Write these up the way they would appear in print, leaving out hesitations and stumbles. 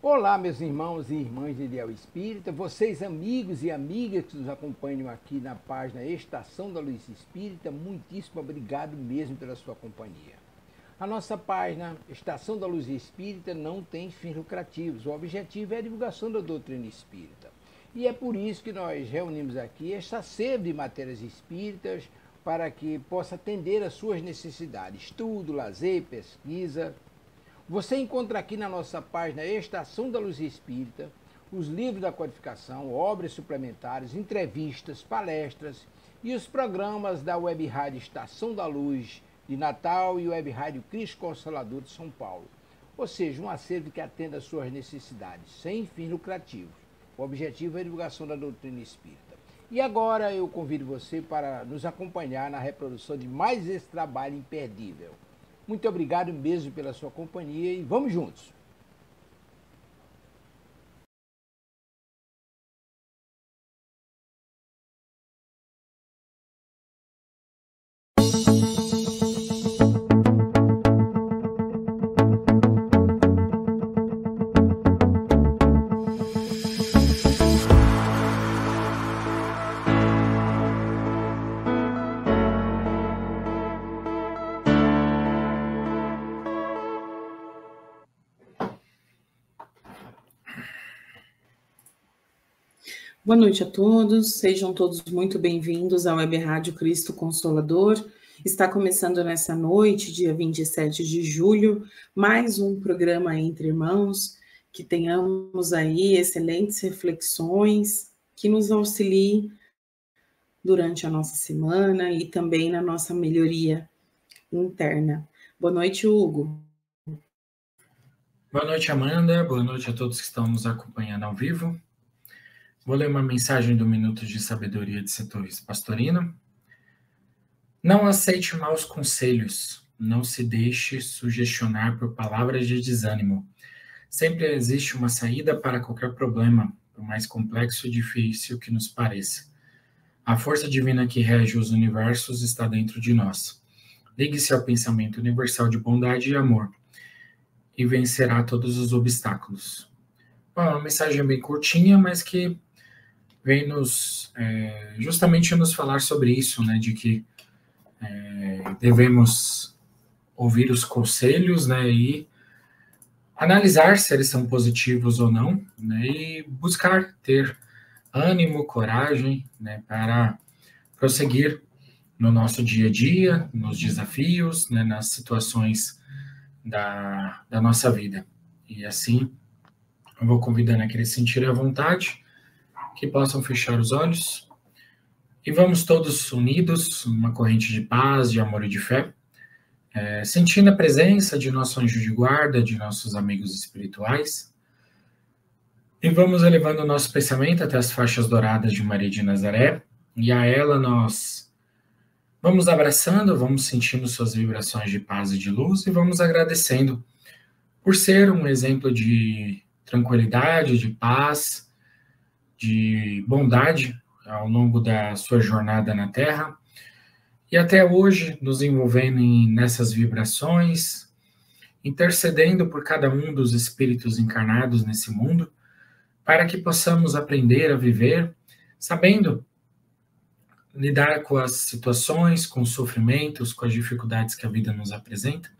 Olá, meus irmãos e irmãs de Ideal Espírita, vocês amigos e amigas que nos acompanham aqui na página Estação da Luz Espírita, muitíssimo obrigado mesmo pela sua companhia. A nossa página Estação da Luz Espírita não tem fins lucrativos, o objetivo é a divulgação da doutrina espírita. E é por isso que nós reunimos aqui esta acervo de matérias espíritas para que possa atender às suas necessidades, estudo, lazer, pesquisa. Você encontra aqui na nossa página Estação da Luz Espírita os livros da codificação, obras suplementares, entrevistas, palestras e os programas da Web Rádio Estação da Luz de Natal e Web Rádio Cristo Consolador de São Paulo. Ou seja, um acervo que atenda às suas necessidades, sem fins lucrativos. O objetivo é a divulgação da doutrina espírita. E agora eu convido você para nos acompanhar na reprodução de mais esse trabalho imperdível. Muito obrigado mesmo pela sua companhia e vamos juntos! Boa noite a todos, sejam todos muito bem-vindos à Web Rádio Cristo Consolador. Está começando nessa noite, dia 27 de julho, mais um programa Entre Irmãos, que tenhamos aí excelentes reflexões, que nos auxiliem durante a nossa semana e também na nossa melhoria interna. Boa noite, Hugo. Boa noite, Amanda. Boa noite a todos que estão nos acompanhando ao vivo. Vou ler uma mensagem do Minuto de Sabedoria de Setores Pastorino. Não aceite maus conselhos. Não se deixe sugestionar por palavras de desânimo. Sempre existe uma saída para qualquer problema, por mais complexo e difícil que nos pareça. A força divina que rege os universos está dentro de nós. Ligue-se ao pensamento universal de bondade e amor e vencerá todos os obstáculos. Bom, é uma mensagem bem curtinha, mas que vem justamente nos falar sobre isso, né, de que devemos ouvir os conselhos, né, e analisar se eles são positivos ou não, né, e buscar ter ânimo, coragem, né, para prosseguir no nosso dia a dia, nos desafios, né, nas situações da nossa vida. E assim, eu vou convidando aqueles que sentirem à vontade, que possam fechar os olhos, e vamos todos unidos, numa corrente de paz, de amor e de fé, sentindo a presença de nosso anjo de guarda, de nossos amigos espirituais, e vamos elevando o nosso pensamento até as faixas douradas de Maria de Nazaré, e a ela nós vamos abraçando, vamos sentindo suas vibrações de paz e de luz, e vamos agradecendo por ser um exemplo de tranquilidade, de paz, de bondade ao longo da sua jornada na Terra, e até hoje nos envolvendo nessas vibrações, intercedendo por cada um dos espíritos encarnados nesse mundo, para que possamos aprender a viver, sabendo lidar com as situações, com os sofrimentos, com as dificuldades que a vida nos apresenta,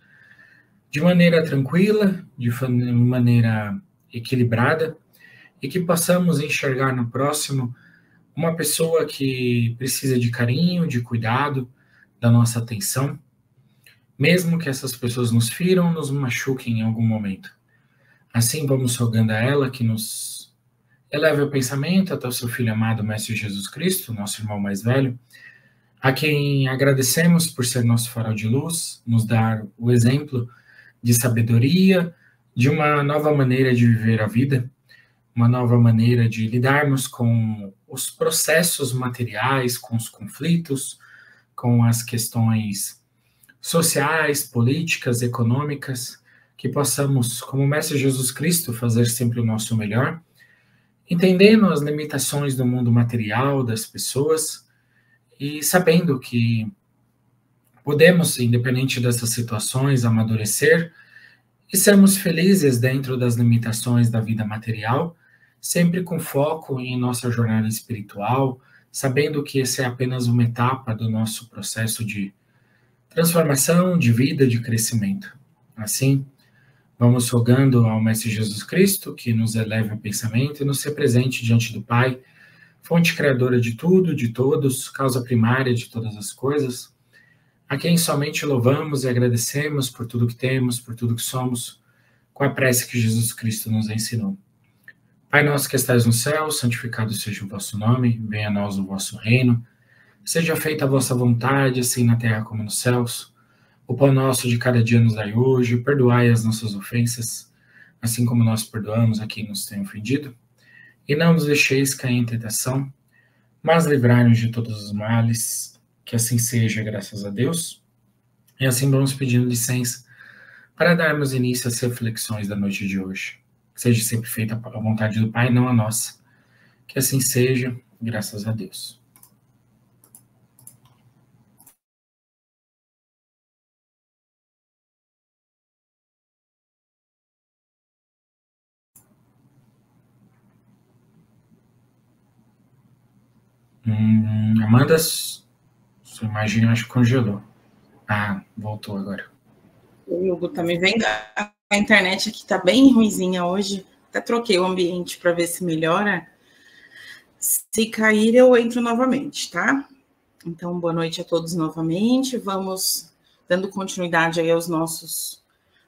de maneira tranquila, de maneira equilibrada, e que possamos enxergar no próximo uma pessoa que precisa de carinho, de cuidado, da nossa atenção, mesmo que essas pessoas nos firam, nos machuquem em algum momento. Assim vamos rogando a ela que nos eleve o pensamento até o seu Filho amado, Mestre Jesus Cristo, nosso irmão mais velho, a quem agradecemos por ser nosso farol de luz, nos dar o exemplo de sabedoria, de uma nova maneira de viver a vida, uma nova maneira de lidarmos com os processos materiais, com os conflitos, com as questões sociais, políticas, econômicas, que possamos, como o Mestre Jesus Cristo, fazer sempre o nosso melhor, entendendo as limitações do mundo material, das pessoas, e sabendo que podemos, independente dessas situações, amadurecer e sermos felizes dentro das limitações da vida material, sempre com foco em nossa jornada espiritual, sabendo que essa é apenas uma etapa do nosso processo de transformação, de vida, de crescimento. Assim, vamos rogando ao Mestre Jesus Cristo que nos eleve o pensamento e nos represente diante do Pai, fonte criadora de tudo, de todos, causa primária de todas as coisas, a quem somente louvamos e agradecemos por tudo que temos, por tudo que somos, com a prece que Jesus Cristo nos ensinou. Pai nosso que estais no céu, santificado seja o vosso nome, venha a nós o vosso reino, seja feita a vossa vontade, assim na terra como nos céus. O pão nosso de cada dia nos dai hoje, perdoai as nossas ofensas, assim como nós perdoamos a quem nos tem ofendido. E não nos deixeis cair em tentação, mas livrai-nos de todos os males, que assim seja, graças a Deus. E assim vamos pedindo licença para darmos início às reflexões da noite de hoje. Seja sempre feita a vontade do Pai, não a nossa. Que assim seja, graças a Deus. Amanda, sua imagem acho que congelou. Ah, voltou agora. O Hugo tá me vendo? A internet aqui tá bem ruinzinha hoje. Até troquei o ambiente para ver se melhora. Se cair, eu entro novamente, tá? Então, boa noite a todos novamente. Vamos dando continuidade aí aos nossos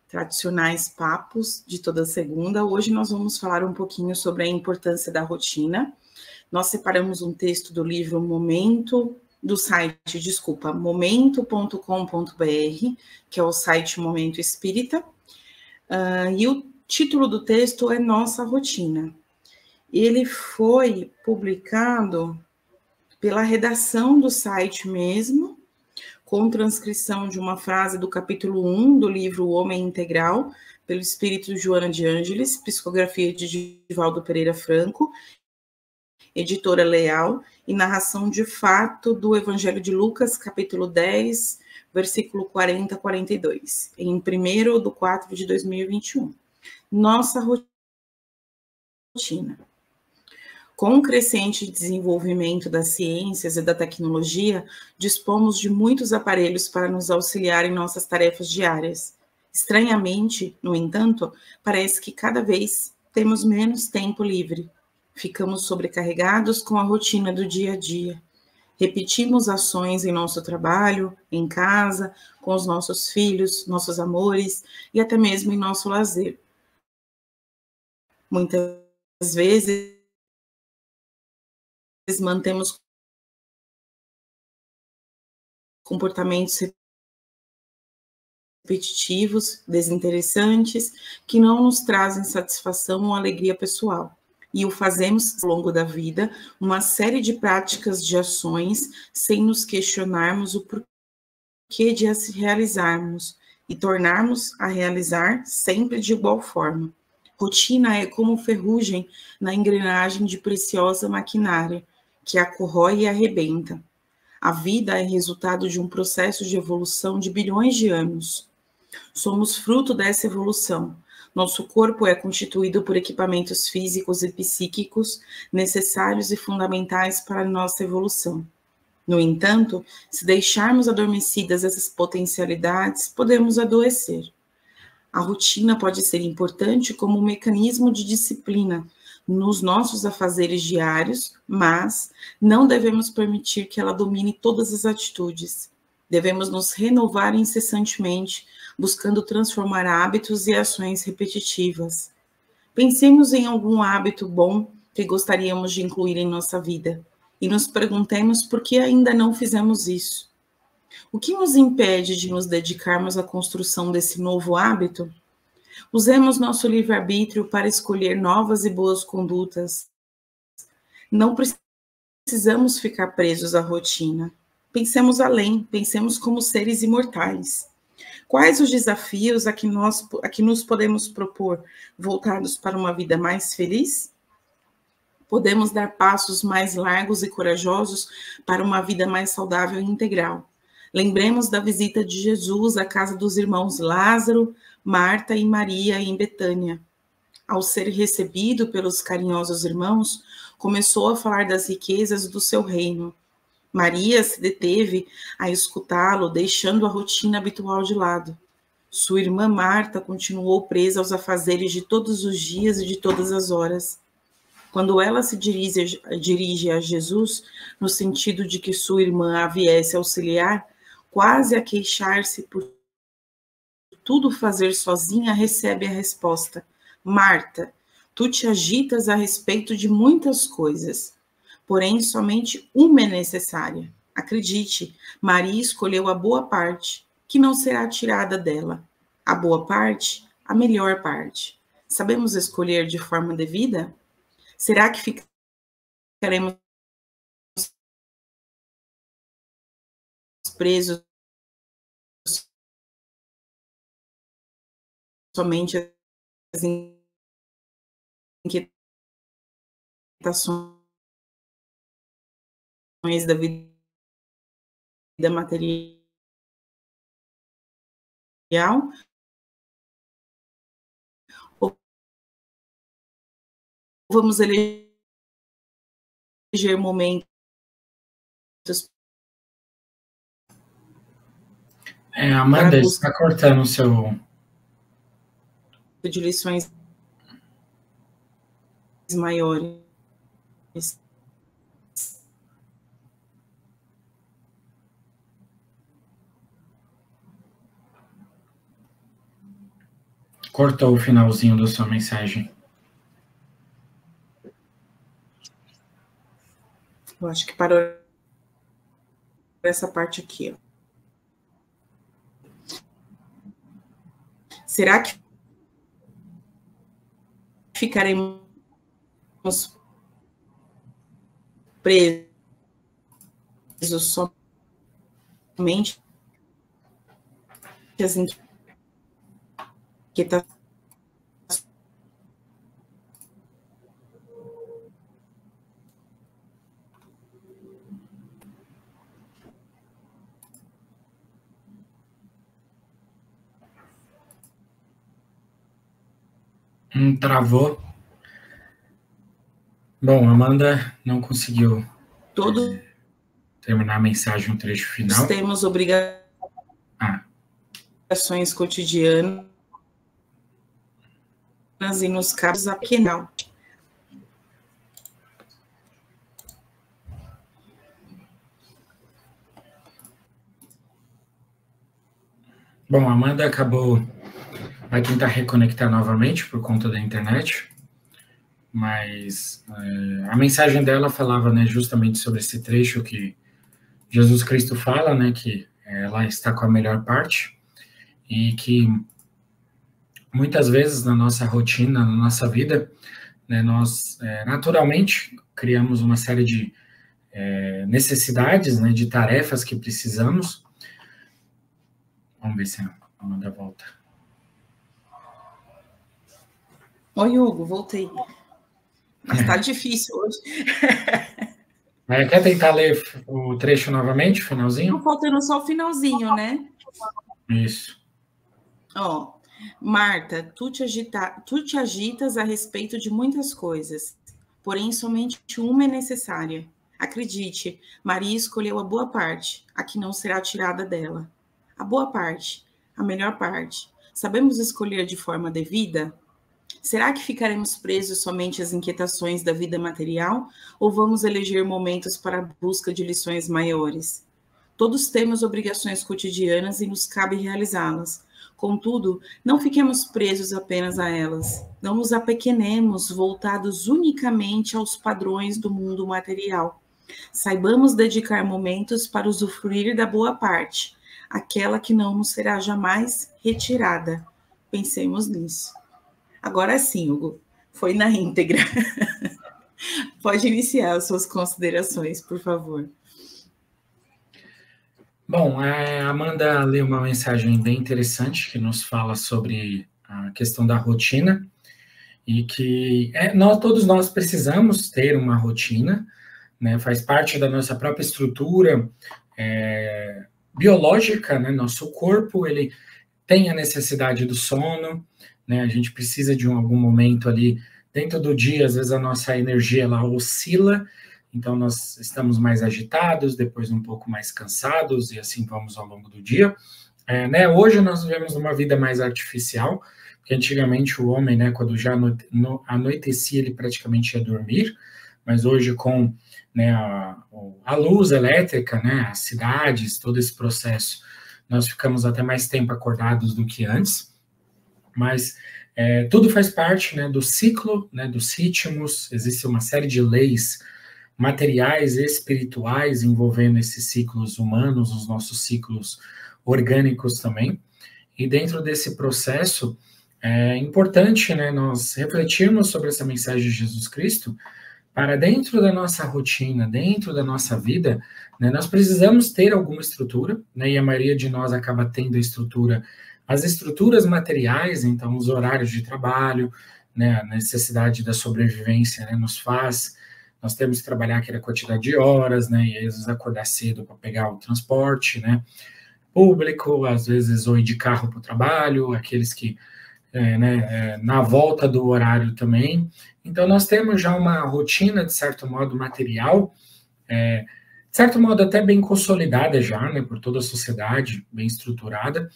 tradicionais papos de toda segunda. Hoje nós vamos falar um pouquinho sobre a importância da rotina. Nós separamos um texto do livro momento.com.br, que é o site Momento Espírita, e o título do texto é Nossa Rotina. Ele foi publicado pela redação do site mesmo, com transcrição de uma frase do capítulo 1 do livro O Homem Integral, pelo espírito Joana de Ângeles, psicografia de Divaldo Pereira Franco, editora Leal, e narração de fato do Evangelho de Lucas, capítulo 10, versículo 40 a 42, em 1/4 de 2021. Nossa rotina. Com o crescente desenvolvimento das ciências e da tecnologia, dispomos de muitos aparelhos para nos auxiliar em nossas tarefas diárias. Estranhamente, no entanto, parece que cada vez temos menos tempo livre. Ficamos sobrecarregados com a rotina do dia a dia. Repetimos ações em nosso trabalho, em casa, com os nossos filhos, nossos amores e até mesmo em nosso lazer. Muitas vezes mantemos comportamentos repetitivos, desinteressantes, que não nos trazem satisfação ou alegria pessoal. E o fazemos ao longo da vida, uma série de práticas de ações, sem nos questionarmos o porquê de as realizarmos e tornarmos a realizar sempre de igual forma. Rotina é como ferrugem na engrenagem de preciosa maquinária, que a corrói e arrebenta. A vida é resultado de um processo de evolução de bilhões de anos. Somos fruto dessa evolução. Nosso corpo é constituído por equipamentos físicos e psíquicos necessários e fundamentais para a nossa evolução. No entanto, se deixarmos adormecidas essas potencialidades, podemos adoecer. A rotina pode ser importante como um mecanismo de disciplina nos nossos afazeres diários, mas não devemos permitir que ela domine todas as atitudes. Devemos nos renovar incessantemente, buscando transformar hábitos e ações repetitivas. Pensemos em algum hábito bom que gostaríamos de incluir em nossa vida e nos perguntemos por que ainda não fizemos isso. O que nos impede de nos dedicarmos à construção desse novo hábito? Usemos nosso livre-arbítrio para escolher novas e boas condutas. Não precisamos ficar presos à rotina. Pensemos além, pensemos como seres imortais. Quais os desafios a que nos podemos propor voltados para uma vida mais feliz? Podemos dar passos mais largos e corajosos para uma vida mais saudável e integral. Lembremos da visita de Jesus à casa dos irmãos Lázaro, Marta e Maria em Betânia. Ao ser recebido pelos carinhosos irmãos, começou a falar das riquezas do seu reino. Maria se deteve a escutá-lo, deixando a rotina habitual de lado. Sua irmã Marta continuou presa aos afazeres de todos os dias e de todas as horas. Quando ela se dirige a Jesus, no sentido de que sua irmã a viesse auxiliar, quase a queixar-se por tudo fazer sozinha, recebe a resposta: Marta, tu te agitas a respeito de muitas coisas, porém somente uma é necessária. Acredite, Maria escolheu a boa parte, que não será tirada dela. A boa parte, a melhor parte. Sabemos escolher de forma devida? Será que ficaremos presos somente às inquietações da vida material? Ou vamos eleger momentos Amanda, está cortando o seu... de lições maiores? Cortou o finalzinho da sua mensagem. Eu acho que parou essa parte aqui, ó. Será que ficaremos presos somente às inquietações Travou. Bom, Amanda não conseguiu terminar a mensagem no trecho final. Temos obrigações cotidianas e nos cabe a penal. Bom, a Amanda vai tentar reconectar novamente por conta da internet, mas a mensagem dela falava, né, justamente sobre esse trecho que Jesus Cristo fala, né, que ela está com a melhor parte, e que muitas vezes na nossa rotina, na nossa vida, né, nós naturalmente criamos uma série de necessidades, né, de tarefas que precisamos. Vamos ver se a Amanda volta. Oi, Hugo, voltei. Mas tá difícil hoje. Quer tentar ler o trecho novamente, o finalzinho? Tá faltando só o finalzinho, né? Isso. Ó, Marta, tu te agitas a respeito de muitas coisas, porém somente uma é necessária. Acredite, Maria escolheu a boa parte, a que não será tirada dela. A boa parte, a melhor parte. Sabemos escolher de forma devida? Será que ficaremos presos somente às inquietações da vida material ou vamos eleger momentos para a busca de lições maiores? Todos temos obrigações cotidianas e nos cabe realizá-las. Contudo, não fiquemos presos apenas a elas. Não nos apequenemos voltados unicamente aos padrões do mundo material. Saibamos dedicar momentos para usufruir da boa parte, aquela que não nos será jamais retirada. Pensemos nisso. Agora sim, Hugo, foi na íntegra. Pode iniciar as suas considerações, por favor. Bom, a Amanda leu uma mensagem bem interessante que nos fala sobre a questão da rotina e que todos nós precisamos ter uma rotina, né? Faz parte da nossa própria estrutura biológica, né? Nosso corpo, ele tem a necessidade do sono, né? A gente precisa de algum momento ali, dentro do dia, às vezes a nossa energia, ela oscila, então nós estamos mais agitados, depois um pouco mais cansados, e assim vamos ao longo do dia. Né? Hoje nós vivemos uma vida mais artificial, porque antigamente o homem, né, quando já anoitecia, ele praticamente ia dormir, mas hoje com, né, a luz elétrica, né, as cidades, todo esse processo, nós ficamos até mais tempo acordados do que antes, mas tudo faz parte, né, do ciclo, né, dos ritmos, existe uma série de leis materiais e espirituais envolvendo esses ciclos humanos, os nossos ciclos orgânicos também, e dentro desse processo é importante, né, nós refletirmos sobre essa mensagem de Jesus Cristo, para dentro da nossa rotina, dentro da nossa vida, né, nós precisamos ter alguma estrutura, né, e a maioria de nós acaba tendo a estrutura, as estruturas materiais, então os horários de trabalho, né, a necessidade da sobrevivência, né, nós temos que trabalhar aquela quantidade de horas, né, e às vezes acordar cedo para pegar o transporte, né, público, às vezes ou ir de carro para o trabalho, aqueles que na volta do horário também. Então, nós temos já uma rotina, de certo modo, material, de certo modo até bem consolidada já, né, por toda a sociedade, bem estruturada,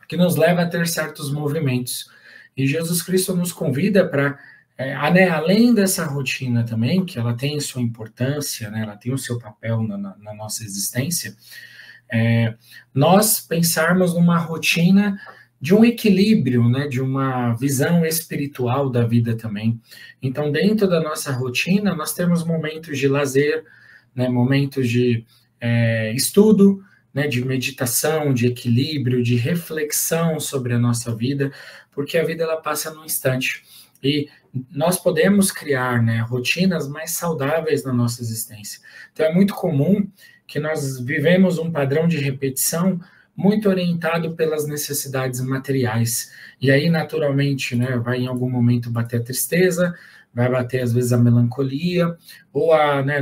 que nos leva a ter certos movimentos. E Jesus Cristo nos convida para, além dessa rotina também, que ela tem sua importância, né, ela tem o seu papel na nossa existência, nós pensarmos numa rotina de um equilíbrio, né, de uma visão espiritual da vida também. Então, dentro da nossa rotina, nós temos momentos de lazer, né, momentos de estudo, né, de meditação, de equilíbrio, de reflexão sobre a nossa vida, porque a vida ela passa num instante. E nós podemos criar, né, rotinas mais saudáveis na nossa existência. Então, é muito comum que nós vivemos um padrão de repetição muito orientado pelas necessidades materiais. E aí, naturalmente, né, vai em algum momento bater a tristeza, vai bater, às vezes, a melancolia, ou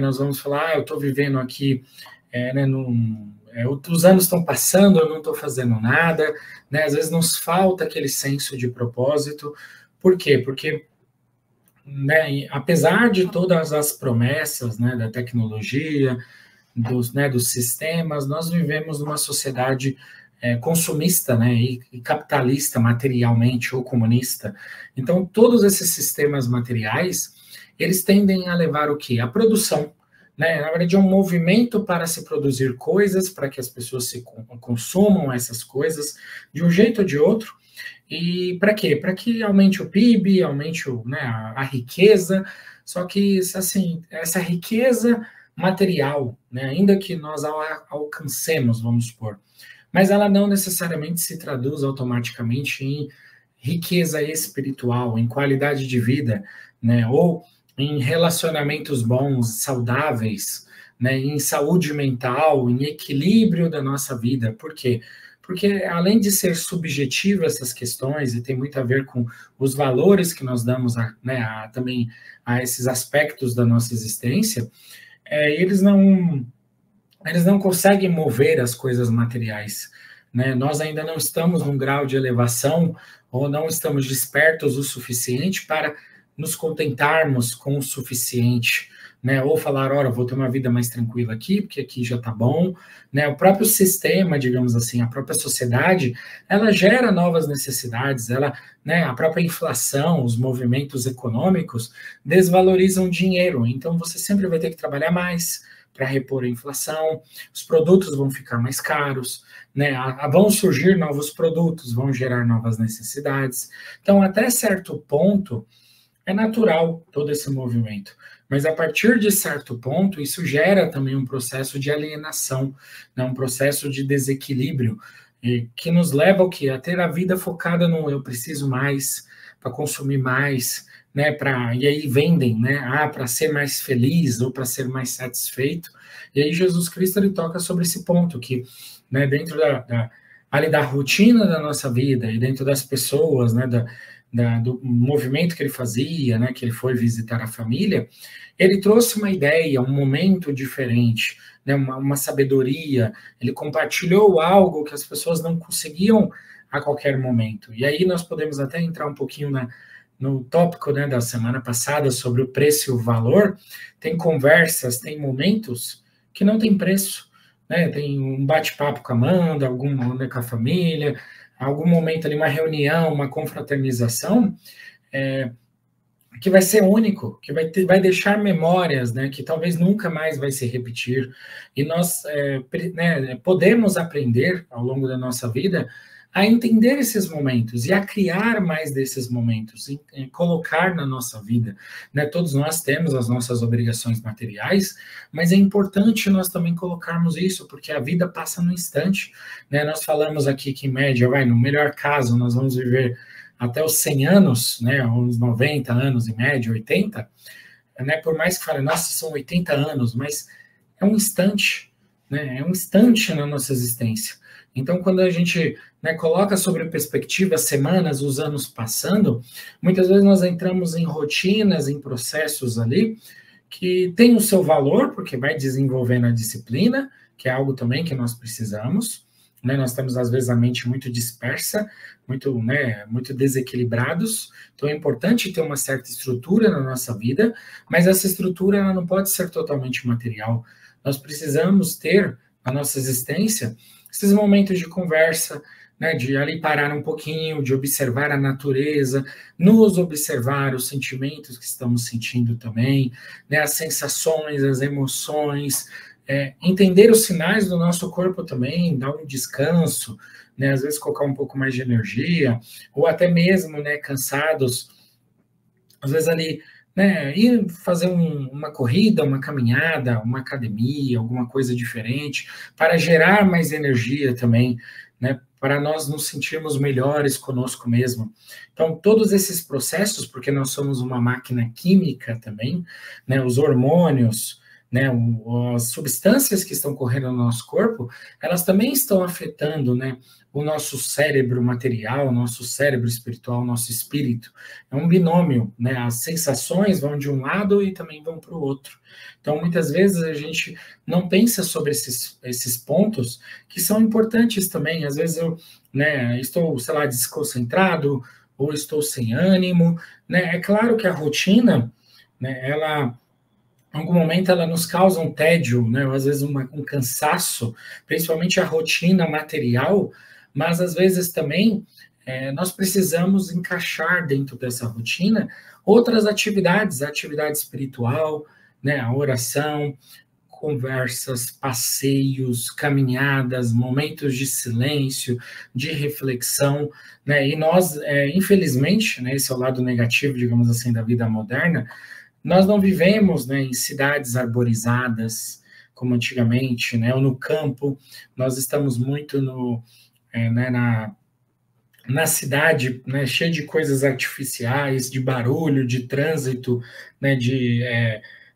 nós vamos falar, eu estou vivendo aqui, os anos estão passando, eu não estou fazendo nada, né, às vezes nos falta aquele senso de propósito. Por quê? Porque, né, apesar de todas as promessas, né, da tecnologia, dos sistemas, nós vivemos numa sociedade consumista, né, e capitalista materialmente, ou comunista. Então, todos esses sistemas materiais, eles tendem a levar o quê? A produção, né? Na verdade, é um movimento para se produzir coisas, para que as pessoas consumam essas coisas de um jeito ou de outro. E para quê? Para que aumente o PIB, aumente a riqueza. Só que, assim, essa riqueza material, né, ainda que nós alcancemos, vamos supor, mas ela não necessariamente se traduz automaticamente em riqueza espiritual, em qualidade de vida, né, ou em relacionamentos bons, saudáveis, né, em saúde mental, em equilíbrio da nossa vida. Por quê? Porque além de ser subjetivo essas questões, e tem muito a ver com os valores que nós damos também a esses aspectos da nossa existência, eles não conseguem mover as coisas materiais, né? Nós ainda não estamos num grau de elevação, ou não estamos despertos o suficiente para nos contentarmos com o suficiente, né? Ou falar, ora, vou ter uma vida mais tranquila aqui, porque aqui já está bom, né? O próprio sistema, digamos assim, a própria sociedade, ela gera novas necessidades, né, a própria inflação, os movimentos econômicos desvalorizam o dinheiro, então você sempre vai ter que trabalhar mais para repor a inflação, os produtos vão ficar mais caros, né, vão surgir novos produtos, vão gerar novas necessidades. Então, até certo ponto, é natural todo esse movimento, mas a partir de certo ponto, isso gera também um processo de alienação, né, um processo de desequilíbrio, que nos leva ao quê? A ter a vida focada no eu preciso mais, para consumir mais, né, e aí vendem, né, para ser mais feliz ou para ser mais satisfeito. E aí Jesus Cristo ele toca sobre esse ponto que, né, dentro da rotina da nossa vida e dentro das pessoas, né, do movimento que ele fazia, né, que ele foi visitar a família, ele trouxe uma ideia, um momento diferente, né, uma sabedoria, ele compartilhou algo que as pessoas não conseguiam a qualquer momento. E aí nós podemos até entrar um pouquinho no tópico, né, da semana passada sobre o preço e o valor. Tem conversas, tem momentos que não tem preço, né? Tem um bate-papo com a Amanda, né, com a família, algum momento ali, uma reunião, uma confraternização, que vai ser único, que vai deixar memórias, né, que talvez nunca mais vai se repetir. E nós né, podemos aprender ao longo da nossa vida a entender esses momentos e a criar mais desses momentos, em colocar na nossa vida, né? Todos nós temos as nossas obrigações materiais, mas é importante nós também colocarmos isso, porque a vida passa no instante, né? Nós falamos aqui que, em média, no melhor caso, nós vamos viver até os 100 anos, né? Uns 90 anos, em média, 80, né? Por mais que fale, nossa, são 80 anos, mas é um instante, né? É um instante na nossa existência. Então, quando a gente, né, coloca sobre perspectiva as semanas, os anos passando, muitas vezes nós entramos em rotinas, em processos ali, que tem o seu valor, porque vai desenvolvendo a disciplina, que é algo também que nós precisamos, né? Nós temos, às vezes, a mente muito dispersa, muito desequilibrados, então é importante ter uma certa estrutura na nossa vida, mas essa estrutura ela não pode ser totalmente material. Nós precisamos ter, na nossa existência, esses momentos de conversa, né, de ali parar um pouquinho, de observar a natureza, nos observar os sentimentos que estamos sentindo também, né, as sensações, as emoções, entender os sinais do nosso corpo também, dar um descanso, né, às vezes colocar um pouco mais de energia, ou até mesmo, né, cansados, às vezes ali, né, ir fazer uma corrida, uma caminhada, uma academia, alguma coisa diferente, para gerar mais energia também, né, para nós nos sentirmos melhores conosco mesmo. Então, todos esses processos, porque nós somos uma máquina química também, né, os hormônios, né, as substâncias que estão correndo no nosso corpo, elas também estão afetando, né, o nosso cérebro material, o nosso cérebro espiritual, o nosso espírito. É um binômio, né, as sensações vão de um lado e também vão para o outro. Então, muitas vezes a gente não pensa sobre esses pontos que são importantes também. Às vezes eu, né, estou, sei lá, desconcentrado ou estou sem ânimo, né. É claro que a rotina, né, ela... em algum momento ela nos causa um tédio, né, ou às vezes um cansaço, principalmente a rotina material, mas às vezes também nós precisamos encaixar dentro dessa rotina outras atividades, a atividade espiritual, né, a oração, conversas, passeios, caminhadas, momentos de silêncio, de reflexão, né, e nós, infelizmente, né, esse é o lado negativo, digamos assim, da vida moderna, nós não vivemos, né, em cidades arborizadas, como antigamente, né, ou no campo, nós estamos muito né, na cidade, né, cheia de coisas artificiais, de barulho, de trânsito, né, de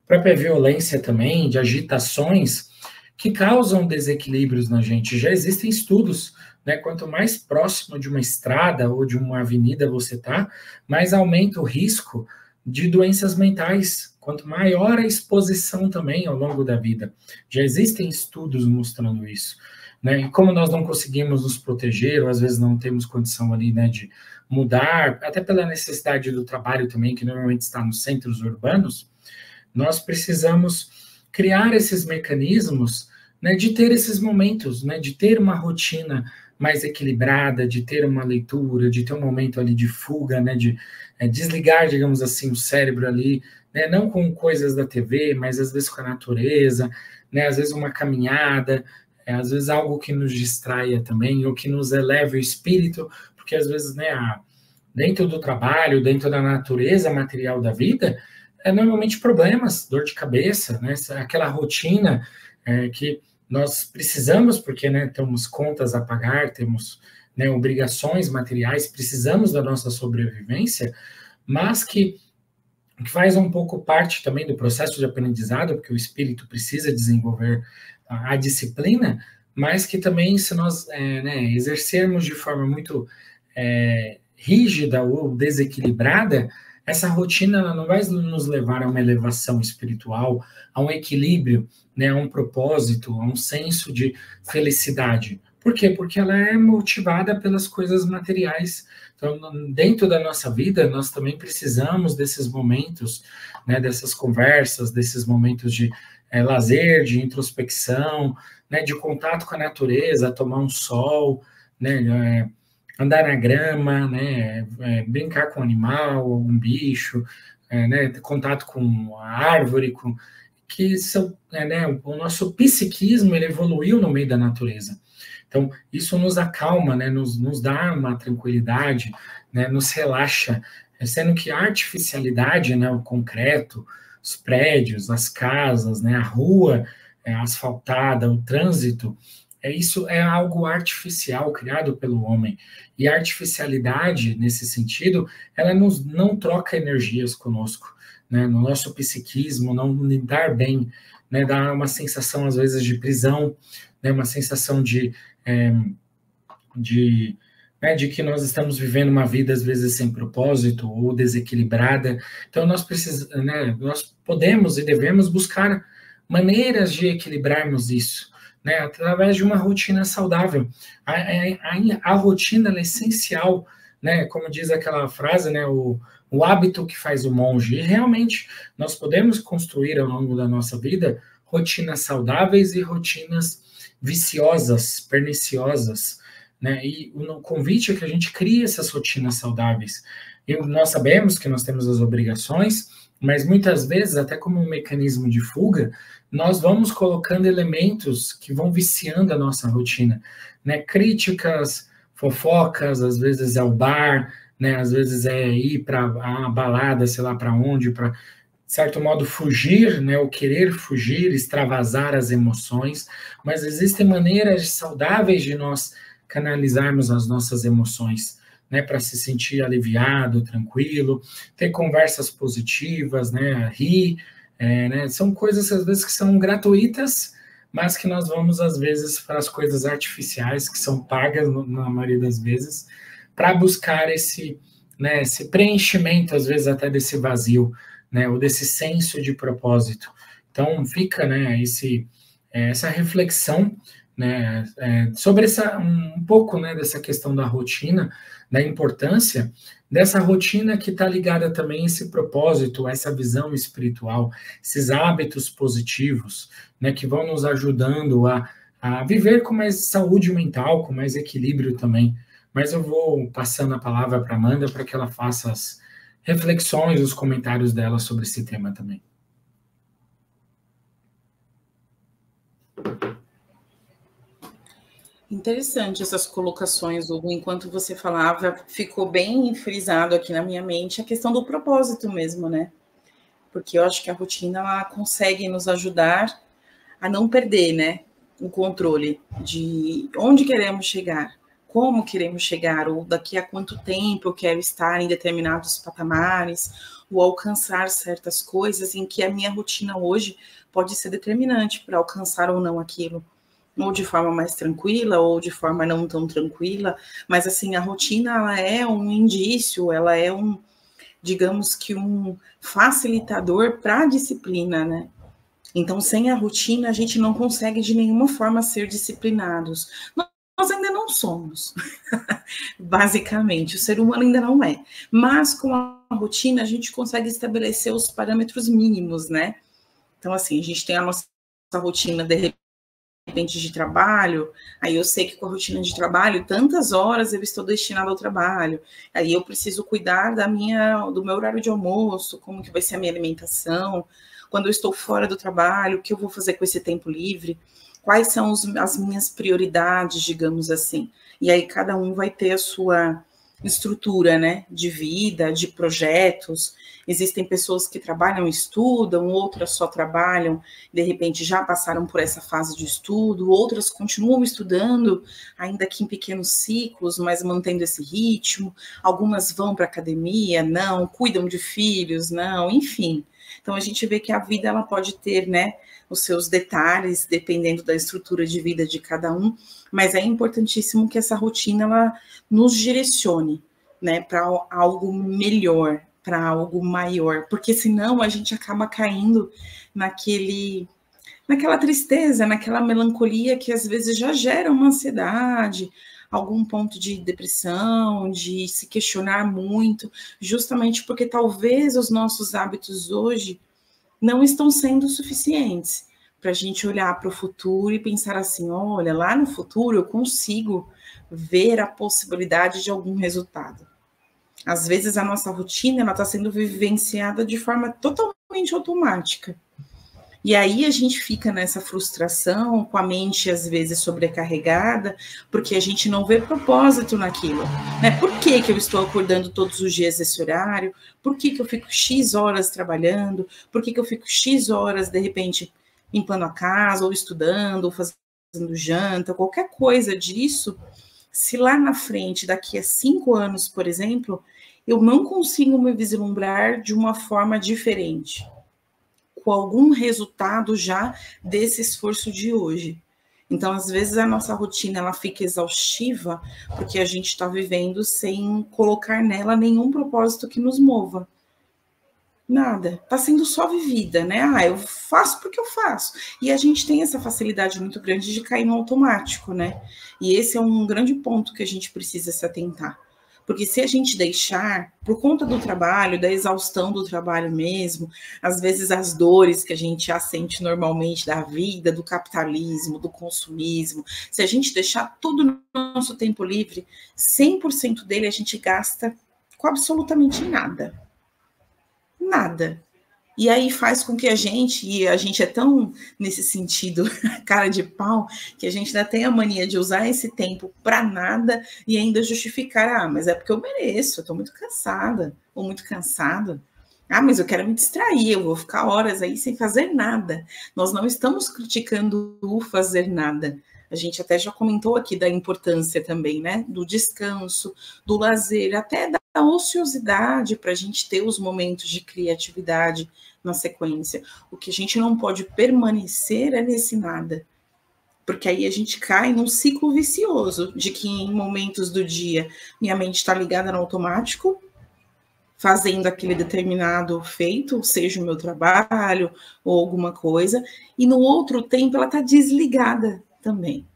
própria violência também, de agitações, que causam desequilíbrios na gente. Já existem estudos, né, quanto mais próximo de uma estrada ou de uma avenida você está, mais aumenta o risco de doenças mentais, quanto maior a exposição também ao longo da vida. Já existem estudos mostrando isso, né? E como nós não conseguimos nos proteger, ou às vezes não temos condição ali, né, de mudar, até pela necessidade do trabalho também, que normalmente está nos centros urbanos, nós precisamos criar esses mecanismos, né, de ter esses momentos, né, de ter uma rotina mais equilibrada, de ter uma leitura, de ter um momento ali de fuga, né, de desligar, digamos assim, o cérebro ali, né, não com coisas da TV, mas às vezes com a natureza, né, às vezes uma caminhada, às vezes algo que nos distraia também, ou que nos eleve o espírito, porque às vezes, né, dentro do trabalho, dentro da natureza material da vida, normalmente problemas, dor de cabeça, né, aquela rotina que nós precisamos, porque, né, temos contas a pagar, temos, né, obrigações materiais, precisamos da nossa sobrevivência, mas que faz um pouco parte também do processo de aprendizado, porque o espírito precisa desenvolver a disciplina, mas que também, se nós né, exercermos de forma muito rígida ou desequilibrada, essa rotina ela não vai nos levar a uma elevação espiritual, a um equilíbrio, né, a um propósito, a um senso de felicidade. Por quê? Porque ela é motivada pelas coisas materiais. Então, dentro da nossa vida, nós também precisamos desses momentos, né, dessas conversas, desses momentos de lazer, de introspecção, né, de contato com a natureza, tomar um sol, né, andar na grama, né, brincar com um animal, um bicho, né, ter contato com a árvore, que são, né, o nosso psiquismo ele evoluiu no meio da natureza. Então, isso nos acalma, né, nos dá uma tranquilidade, né, nos relaxa, sendo que a artificialidade, né, o concreto, os prédios, as casas, né, a rua asfaltada, o trânsito, isso é algo artificial criado pelo homem. E a artificialidade, nesse sentido, ela não troca energias conosco, né, no nosso psiquismo, não lidar bem, né, dá uma sensação, às vezes, de prisão, né, uma sensação de que nós estamos vivendo uma vida, às vezes, sem propósito ou desequilibrada. Então, nós podemos e devemos buscar maneiras de equilibrarmos isso, né, através de uma rotina saudável. A rotina é essencial, né, como diz aquela frase, né, o hábito que faz o monge. E, realmente, nós podemos construir, ao longo da nossa vida, rotinas saudáveis e rotinas viciosas, perniciosas, né? E o convite é que a gente crie essas rotinas saudáveis. E nós sabemos que nós temos as obrigações, mas muitas vezes, até como um mecanismo de fuga, nós vamos colocando elementos que vão viciando a nossa rotina, né? Críticas, fofocas, às vezes é o bar, né? Às vezes é ir para a balada, sei lá para onde, para, de certo modo, fugir, né? O querer fugir, extravasar as emoções, mas existem maneiras saudáveis de nós canalizarmos as nossas emoções, né, para se sentir aliviado, tranquilo, ter conversas positivas, né, rir, né, são coisas, às vezes, que são gratuitas, mas que nós vamos, às vezes, para as coisas artificiais, que são pagas, na maioria das vezes, para buscar esse, né, esse preenchimento, às vezes, até desse vazio, né, ou desse senso de propósito. Então, fica, né, essa reflexão, né, sobre um pouco, né, dessa questão da rotina, da importância dessa rotina que está ligada também a esse propósito, a essa visão espiritual, esses hábitos positivos, né, que vão nos ajudando a viver com mais saúde mental, com mais equilíbrio também. Mas eu vou passando a palavra para a Amanda para que ela faça as reflexões, os comentários dela sobre esse tema também. Interessante essas colocações, Hugo. Enquanto você falava, ficou bem frisado aqui na minha mente a questão do propósito mesmo, né? Porque eu acho que a rotina ela consegue nos ajudar a não perder, né, o controle de onde queremos chegar, como queremos chegar, ou daqui a quanto tempo eu quero estar em determinados patamares, ou alcançar certas coisas em que a minha rotina hoje pode ser determinante para alcançar ou não aquilo. Ou de forma mais tranquila, ou de forma não tão tranquila, mas assim, a rotina ela é um indício, ela é digamos que um facilitador para a disciplina, né? Então, sem a rotina, a gente não consegue de nenhuma forma ser disciplinados. Nós ainda não somos, basicamente, o ser humano ainda não é. Mas com a rotina, a gente consegue estabelecer os parâmetros mínimos, né? Então, assim, a gente tem a nossa rotina de repente de trabalho, aí eu sei que com a rotina de trabalho, tantas horas eu estou destinada ao trabalho, aí eu preciso cuidar do meu horário de almoço, como que vai ser a minha alimentação, quando eu estou fora do trabalho, o que eu vou fazer com esse tempo livre, quais são as minhas prioridades, digamos assim, e aí cada um vai ter a sua estrutura, né, de vida, de projetos. Existem pessoas que trabalham e estudam, outras só trabalham, de repente já passaram por essa fase de estudo, outras continuam estudando, ainda que em pequenos ciclos, mas mantendo esse ritmo. Algumas vão para a academia, não, cuidam de filhos, não, enfim. Então a gente vê que a vida ela pode ter, né, os seus detalhes, dependendo da estrutura de vida de cada um, mas é importantíssimo que essa rotina ela nos direcione, né, para algo melhor, para algo maior, porque senão a gente acaba caindo naquela tristeza, naquela melancolia que às vezes já gera uma ansiedade, algum ponto de depressão, de se questionar muito, justamente porque talvez os nossos hábitos hoje não estão sendo suficientes para a gente olhar para o futuro e pensar assim, olha, lá no futuro eu consigo ver a possibilidade de algum resultado. Às vezes a nossa rotina está sendo vivenciada de forma totalmente automática. E aí a gente fica nessa frustração, com a mente às vezes sobrecarregada, porque a gente não vê propósito naquilo. Né? Por que eu estou acordando todos os dias esse horário? Por que eu fico X horas trabalhando? Por que eu fico X horas, de repente, limpando a casa, ou estudando, ou fazendo janta, qualquer coisa disso, se lá na frente, daqui a 5 anos, por exemplo, eu não consigo me vislumbrar de uma forma diferente, com algum resultado já desse esforço de hoje. Então, às vezes, a nossa rotina ela fica exaustiva porque a gente está vivendo sem colocar nela nenhum propósito que nos mova. Nada. Está sendo só vivida, né? Eu faço porque eu faço. E a gente tem essa facilidade muito grande de cair no automático, né? E esse é um grande ponto que a gente precisa se atentar. Porque se a gente deixar, por conta do trabalho, da exaustão do trabalho mesmo, às vezes as dores que a gente já sente normalmente da vida, do capitalismo, do consumismo, se a gente deixar tudo no nosso tempo livre, 100% dele a gente gasta com absolutamente nada. Nada. E aí faz com que a gente é tão, nesse sentido, cara de pau, que a gente ainda tem a mania de usar esse tempo para nada e ainda justificar, mas é porque eu mereço, eu estou muito cansada, ou muito cansado. Mas eu quero me distrair, eu vou ficar horas aí sem fazer nada. Nós não estamos criticando o fazer nada. A gente até já comentou aqui da importância também, né? Do descanso, do lazer, até da ociosidade para a gente ter os momentos de criatividade na sequência. O que a gente não pode permanecer é nesse nada. Porque aí a gente cai num ciclo vicioso de que em momentos do dia minha mente está ligada no automático, fazendo aquele determinado feito, seja o meu trabalho ou alguma coisa, e no outro tempo ela está desligada também.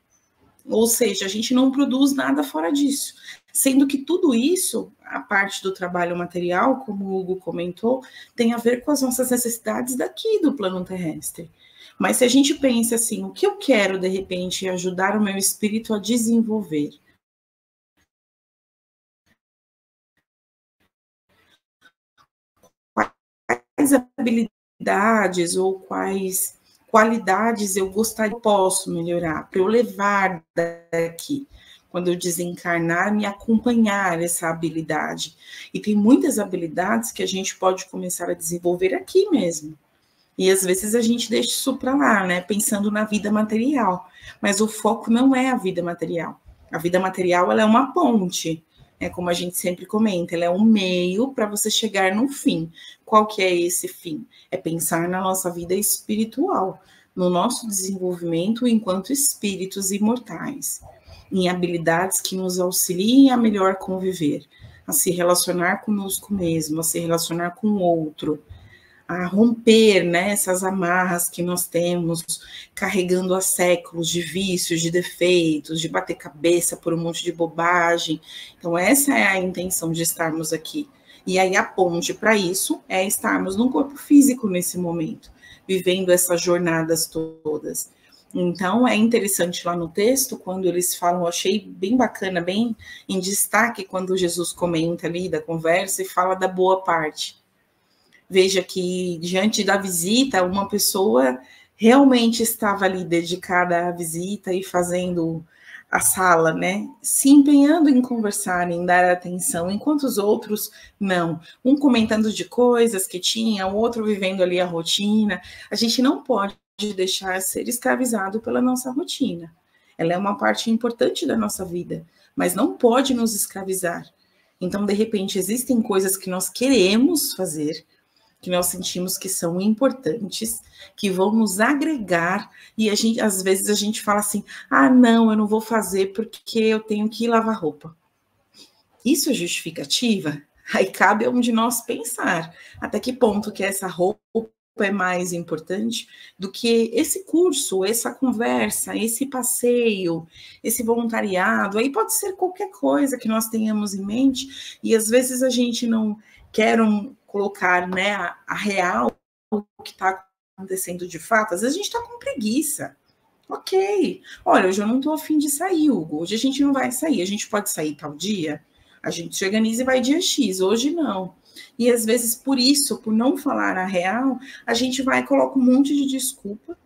Ou seja, a gente não produz nada fora disso. Sendo que tudo isso, a parte do trabalho material, como o Hugo comentou, tem a ver com as nossas necessidades daqui do plano terrestre. Mas se a gente pensa assim, o que eu quero, de repente, ajudar o meu espírito a desenvolver? Quais habilidades ou quais qualidades eu gostaria, posso melhorar, para eu levar daqui, quando eu desencarnar, me acompanhar essa habilidade. E tem muitas habilidades que a gente pode começar a desenvolver aqui mesmo. E às vezes a gente deixa isso para lá, né, pensando na vida material. Mas o foco não é a vida material. A vida material, ela é uma ponte. Como a gente sempre comenta, ela é um meio para você chegar no fim. Qual que é esse fim? É pensar na nossa vida espiritual, no nosso desenvolvimento enquanto espíritos imortais, em habilidades que nos auxiliem a melhor conviver, a se relacionar conosco mesmo, a se relacionar com o outro, a romper, né, essas amarras que nós temos, carregando há séculos de vícios, de defeitos, de bater cabeça por um monte de bobagem. Então, essa é a intenção de estarmos aqui. E aí, a ponte para isso é estarmos num corpo físico nesse momento, vivendo essas jornadas todas. Então, é interessante lá no texto, quando eles falam, eu achei bem bacana, bem em destaque, quando Jesus comenta ali da conversa e fala da boa parte. Veja que, diante da visita, uma pessoa realmente estava ali dedicada à visita e fazendo a sala, né? Se empenhando em conversar, em dar atenção, enquanto os outros não. Um comentando de coisas que tinha, o outro vivendo ali a rotina. A gente não pode deixar ser escravizado pela nossa rotina. Ela é uma parte importante da nossa vida, mas não pode nos escravizar. Então, de repente, existem coisas que nós queremos fazer, que nós sentimos que são importantes, que vão nos agregar, e às vezes a gente fala assim, não, eu não vou fazer porque eu tenho que lavar roupa. Isso é justificativa? Aí cabe a um de nós pensar até que ponto que essa roupa é mais importante do que esse curso, essa conversa, esse passeio, esse voluntariado. Aí pode ser qualquer coisa que nós tenhamos em mente, e às vezes a gente não quer colocar, né, a real, o que está acontecendo de fato. Às vezes a gente está com preguiça. Ok, olha, hoje eu não estou a fim de sair, Hugo. Hoje a gente não vai sair. A gente pode sair tal dia? A gente se organiza e vai dia X. Hoje não. E às vezes por isso, por não falar a real, a gente vai e coloca um monte de desculpa,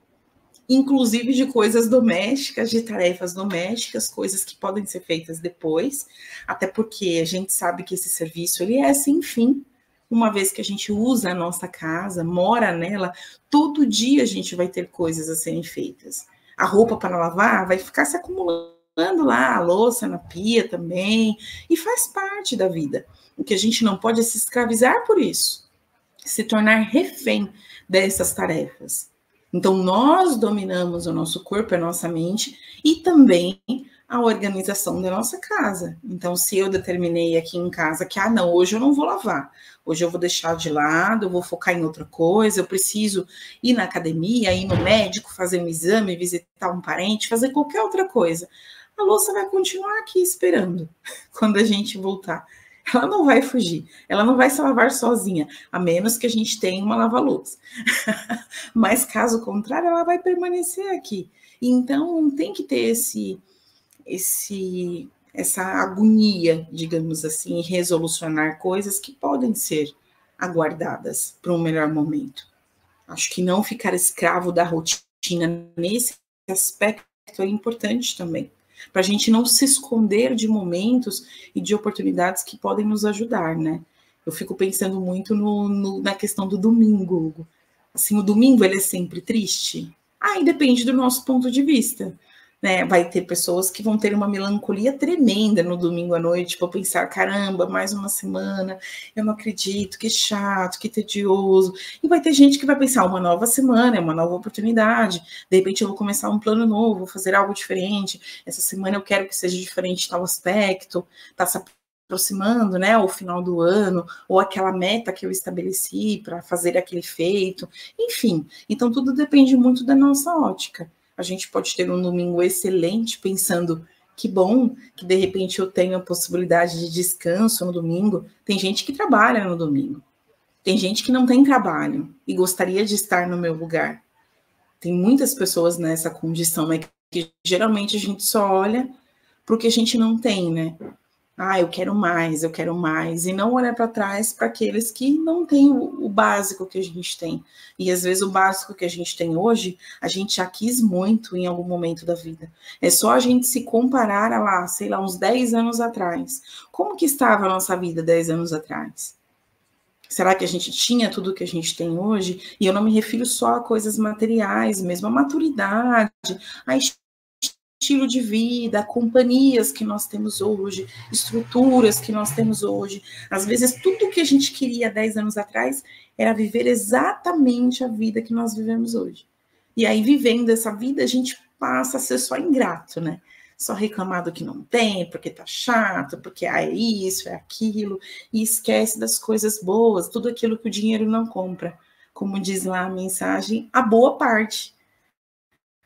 inclusive de coisas domésticas, de tarefas domésticas, coisas que podem ser feitas depois, até porque a gente sabe que esse serviço ele é sem fim. Uma vez que a gente usa a nossa casa, mora nela, todo dia a gente vai ter coisas a serem feitas. A roupa para lavar vai ficar se acumulando lá, a louça na pia também, e faz parte da vida. O que a gente não pode é se escravizar por isso, se tornar refém dessas tarefas. Então, nós dominamos o nosso corpo, a nossa mente e também a organização da nossa casa. Então, se eu determinei aqui em casa que, não, hoje eu não vou lavar, hoje eu vou deixar de lado, eu vou focar em outra coisa, eu preciso ir na academia, ir no médico, fazer um exame, visitar um parente, fazer qualquer outra coisa. A louça vai continuar aqui esperando quando a gente voltar. Ela não vai fugir, ela não vai se lavar sozinha, a menos que a gente tenha uma lava-louça. Mas, caso contrário, ela vai permanecer aqui. Então, tem que ter essa agonia, digamos assim, em resolucionar coisas que podem ser aguardadas para um melhor momento. Acho que não ficar escravo da rotina nesse aspecto é importante também, para a gente não se esconder de momentos e de oportunidades que podem nos ajudar, né? Eu fico pensando muito na questão do domingo, Hugo. Assim, o domingo, ele é sempre triste? Aí depende do nosso ponto de vista, né? Vai ter pessoas que vão ter uma melancolia tremenda no domingo à noite, para pensar, caramba, mais uma semana, eu não acredito, que chato, que tedioso. E vai ter gente que vai pensar, uma nova semana, é uma nova oportunidade, de repente eu vou começar um plano novo, vou fazer algo diferente, essa semana eu quero que seja diferente tal aspecto, tá se aproximando, né, ao final do ano, ou aquela meta que eu estabeleci para fazer aquele feito, enfim. Então, tudo depende muito da nossa ótica. A gente pode ter um domingo excelente, pensando que bom que, de repente, eu tenho a possibilidade de descanso no domingo. Tem gente que trabalha no domingo. Tem gente que não tem trabalho e gostaria de estar no meu lugar. Tem muitas pessoas nessa condição, né, que geralmente a gente só olha para o que a gente não tem, né? Eu quero mais, e não olhar para trás para aqueles que não têm o básico que a gente tem. E às vezes o básico que a gente tem hoje, a gente já quis muito em algum momento da vida. É só a gente se comparar a lá, sei lá, uns 10 anos atrás. Como que estava a nossa vida 10 anos atrás? Será que a gente tinha tudo que a gente tem hoje? E eu não me refiro só a coisas materiais, mesmo a maturidade, a estilo de vida, companhias que nós temos hoje, estruturas que nós temos hoje. Às vezes, tudo que a gente queria 10 anos atrás era viver exatamente a vida que nós vivemos hoje. E aí, vivendo essa vida, a gente passa a ser só ingrato, né? Só reclamar do que não tem, porque tá chato, porque é isso, é aquilo, e esquece das coisas boas, tudo aquilo que o dinheiro não compra. Como diz lá a mensagem, a boa parte.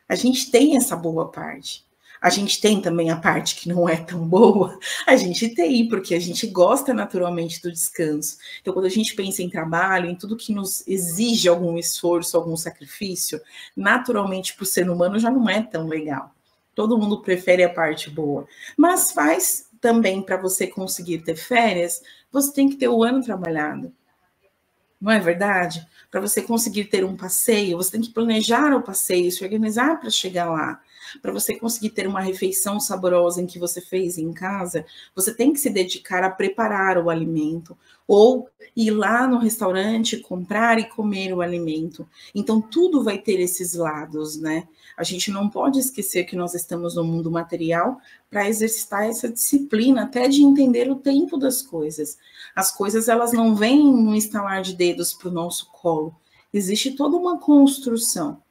A gente tem essa boa parte. A gente tem também a parte que não é tão boa, a gente tem, porque a gente gosta naturalmente do descanso. Então, quando a gente pensa em trabalho, em tudo que nos exige algum esforço, algum sacrifício, naturalmente para o ser humano já não é tão legal. Todo mundo prefere a parte boa. Mas faz também, para você conseguir ter férias, você tem que ter o ano trabalhado. Não é verdade? Para você conseguir ter um passeio, você tem que planejar o passeio, se organizar para chegar lá. Para você conseguir ter uma refeição saborosa em que você fez em casa, você tem que se dedicar a preparar o alimento ou ir lá no restaurante, comprar e comer o alimento. Então, tudo vai ter esses lados, né? A gente não pode esquecer que nós estamos no mundo material para exercitar essa disciplina, até de entender o tempo das coisas. As coisas, elas não vêm no estalar de dedos para o nosso colo. Existe toda uma construção,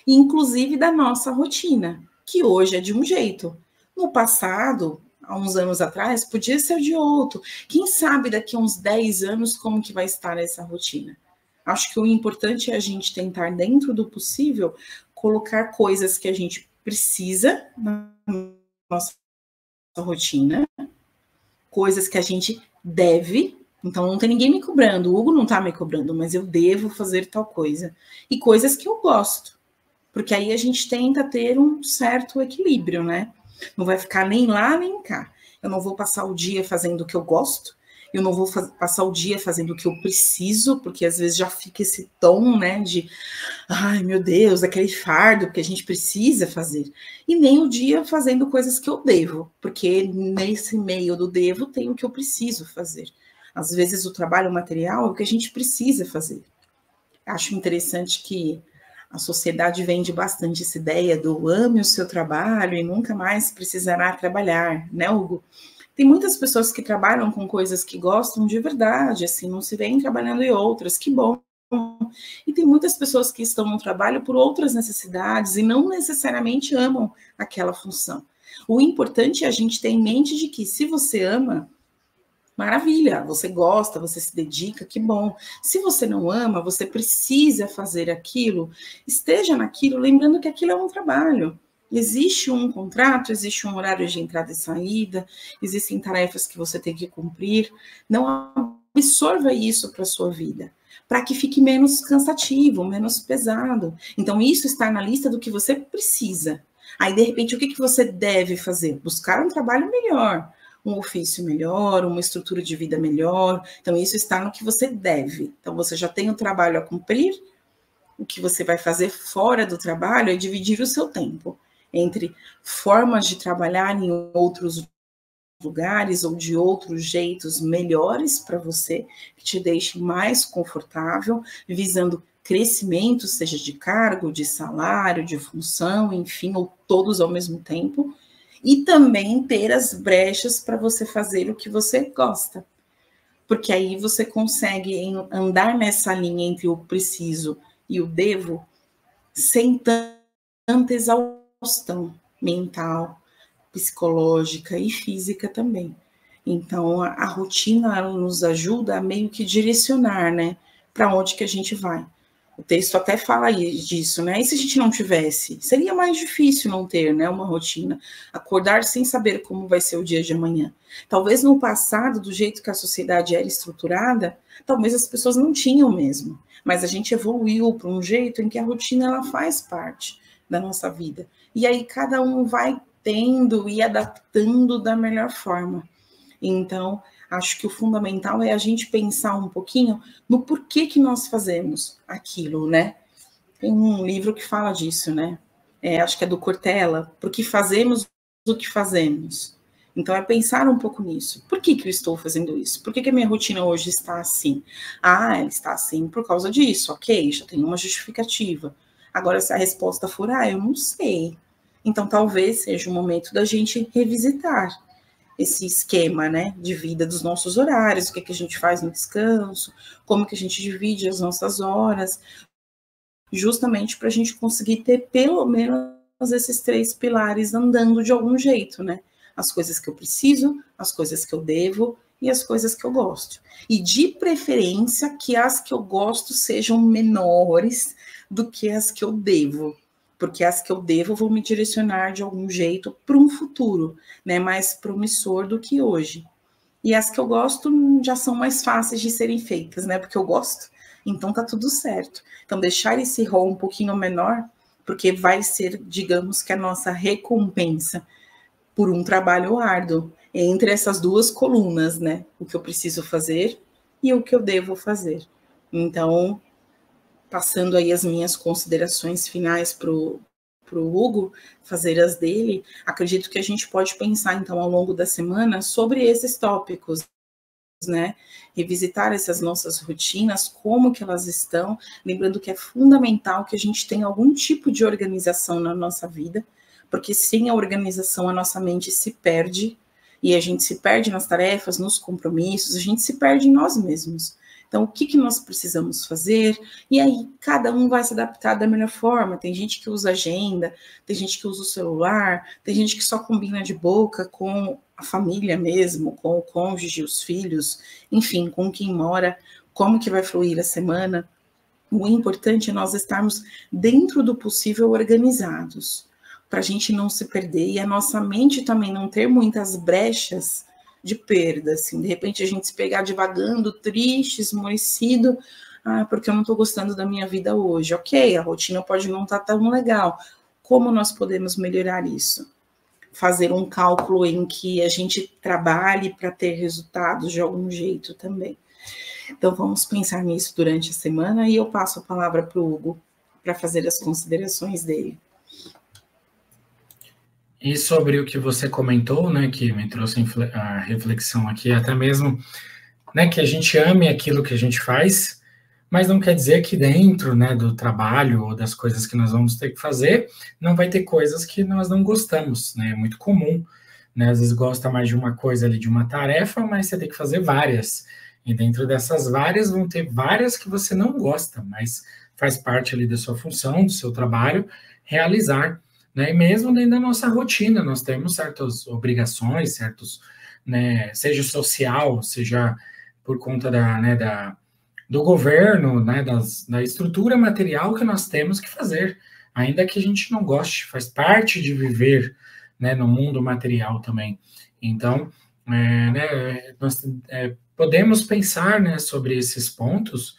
inclusive da nossa rotina, que hoje é de um jeito. No passado, há uns anos atrás, podia ser de outro. Quem sabe daqui a uns 10 anos como que vai estar essa rotina? Acho que o importante é a gente tentar, dentro do possível, colocar coisas que a gente precisa na nossa rotina, coisas que a gente deve. Então, não tem ninguém me cobrando, o Hugo não está me cobrando, mas eu devo fazer tal coisa. E coisas que eu gosto, porque aí a gente tenta ter um certo equilíbrio, né? Não vai ficar nem lá, nem cá. Eu não vou passar o dia fazendo o que eu gosto, eu não vou passar o dia fazendo o que eu preciso, porque às vezes já fica esse tom, né, de, ai, meu Deus, aquele fardo que a gente precisa fazer. E nem o dia fazendo coisas que eu devo, porque nesse meio do devo tem o que eu preciso fazer. Às vezes o trabalho material é o que a gente precisa fazer. Acho interessante que a sociedade vende bastante essa ideia do ame o seu trabalho e nunca mais precisará trabalhar, né, Hugo? Tem muitas pessoas que trabalham com coisas que gostam de verdade, assim, não se veem trabalhando em outras, que bom. E tem muitas pessoas que estão no trabalho por outras necessidades e não necessariamente amam aquela função. O importante é a gente ter em mente de que se você ama, maravilha, você gosta, você se dedica, que bom. Se você não ama, você precisa fazer aquilo, esteja naquilo, lembrando que aquilo é um trabalho. Existe um contrato, existe um horário de entrada e saída, existem tarefas que você tem que cumprir. Não absorva isso para a sua vida, para que fique menos cansativo, menos pesado. Então, isso está na lista do que você precisa. Aí, de repente, o que você deve fazer? Buscar um trabalho melhor, um ofício melhor, uma estrutura de vida melhor. Então, isso está no que você deve. Então, você já tem o trabalho a cumprir. O que você vai fazer fora do trabalho é dividir o seu tempo entre formas de trabalhar em outros lugares ou de outros jeitos melhores para você, que te deixe mais confortável, visando crescimento, seja de cargo, de salário, de função, enfim, ou todos ao mesmo tempo, e também ter as brechas para você fazer o que você gosta. Porque aí você consegue andar nessa linha entre o preciso e o devo sem tanta exaustão mental, psicológica e física também. Então, a rotina ela nos ajuda a meio que direcionar, né, para onde que a gente vai. O texto até fala disso, né? E se a gente não tivesse? Seria mais difícil não ter, né, uma rotina. Acordar sem saber como vai ser o dia de amanhã. Talvez no passado, do jeito que a sociedade era estruturada, talvez as pessoas não tinham mesmo. Mas a gente evoluiu para um jeito em que a rotina ela faz parte da nossa vida. E aí cada um vai tendo e adaptando da melhor forma. Então, acho que o fundamental é a gente pensar um pouquinho no porquê que nós fazemos aquilo, né? Tem um livro que fala disso, né? Acho que é do Cortella, porque fazemos o que fazemos. Então, é pensar um pouco nisso. Por que eu estou fazendo isso? Por que a minha rotina hoje está assim? Ah, ela está assim por causa disso. Ok, já tem uma justificativa. Agora, se a resposta for, eu não sei. Então, talvez seja o momento da gente revisitar esse esquema, né, de vida dos nossos horários, o que a gente faz no descanso, como que a gente divide as nossas horas, justamente para a gente conseguir ter pelo menos esses 3 pilares andando de algum jeito, né? As coisas que eu preciso, as coisas que eu devo e as coisas que eu gosto. E de preferência que as que eu gosto sejam menores do que as que eu devo, porque as que eu devo vão me direcionar de algum jeito para um futuro, né, mais promissor do que hoje. E as que eu gosto já são mais fáceis de serem feitas, né, porque eu gosto, então tá tudo certo. Então deixar esse rol um pouquinho menor, porque vai ser, digamos que a nossa recompensa por um trabalho árduo, entre essas duas colunas, né, o que eu preciso fazer e o que eu devo fazer. Então, passando aí as minhas considerações finais para o Hugo, fazer as dele, acredito que a gente pode pensar, então, ao longo da semana, sobre esses tópicos, né? Revisitar essas nossas rotinas, como que elas estão, lembrando que é fundamental que a gente tenha algum tipo de organização na nossa vida, porque sem a organização a nossa mente se perde, e a gente se perde nas tarefas, nos compromissos, a gente se perde em nós mesmos. Então, o que nós precisamos fazer? E aí, cada um vai se adaptar da melhor forma. Tem gente que usa agenda, tem gente que usa o celular, tem gente que só combina de boca com a família mesmo, com o cônjuge, os filhos, enfim, com quem mora, como que vai fluir a semana. O importante é nós estarmos dentro do possível organizados, para a gente não se perder e a nossa mente também não ter muitas brechas de perda, assim, de repente a gente se pegar divagando, triste, esmoecido, porque eu não estou gostando da minha vida hoje. Ok, a rotina pode não estar tão legal. Como nós podemos melhorar isso? Fazer um cálculo em que a gente trabalhe para ter resultados de algum jeito também. Então, vamos pensar nisso durante a semana e eu passo a palavra para o Hugo para fazer as considerações dele. E sobre o que você comentou, né, que me trouxe a reflexão aqui, até mesmo, né, que a gente ame aquilo que a gente faz, mas não quer dizer que dentro, né, do trabalho ou das coisas que nós vamos ter que fazer, não vai ter coisas que nós não gostamos, né, é muito comum, né, às vezes gosta mais de uma coisa ali, de uma tarefa, mas você tem que fazer várias, e dentro dessas várias vão ter várias que você não gosta, mas faz parte ali da sua função, do seu trabalho, realizar, né, e mesmo dentro da nossa rotina, nós temos certas obrigações, certos, né, seja social, seja por conta do governo, né, da estrutura material que nós temos que fazer, ainda que a gente não goste, faz parte de viver, né, no mundo material também. Então, né, nós podemos pensar, né, sobre esses pontos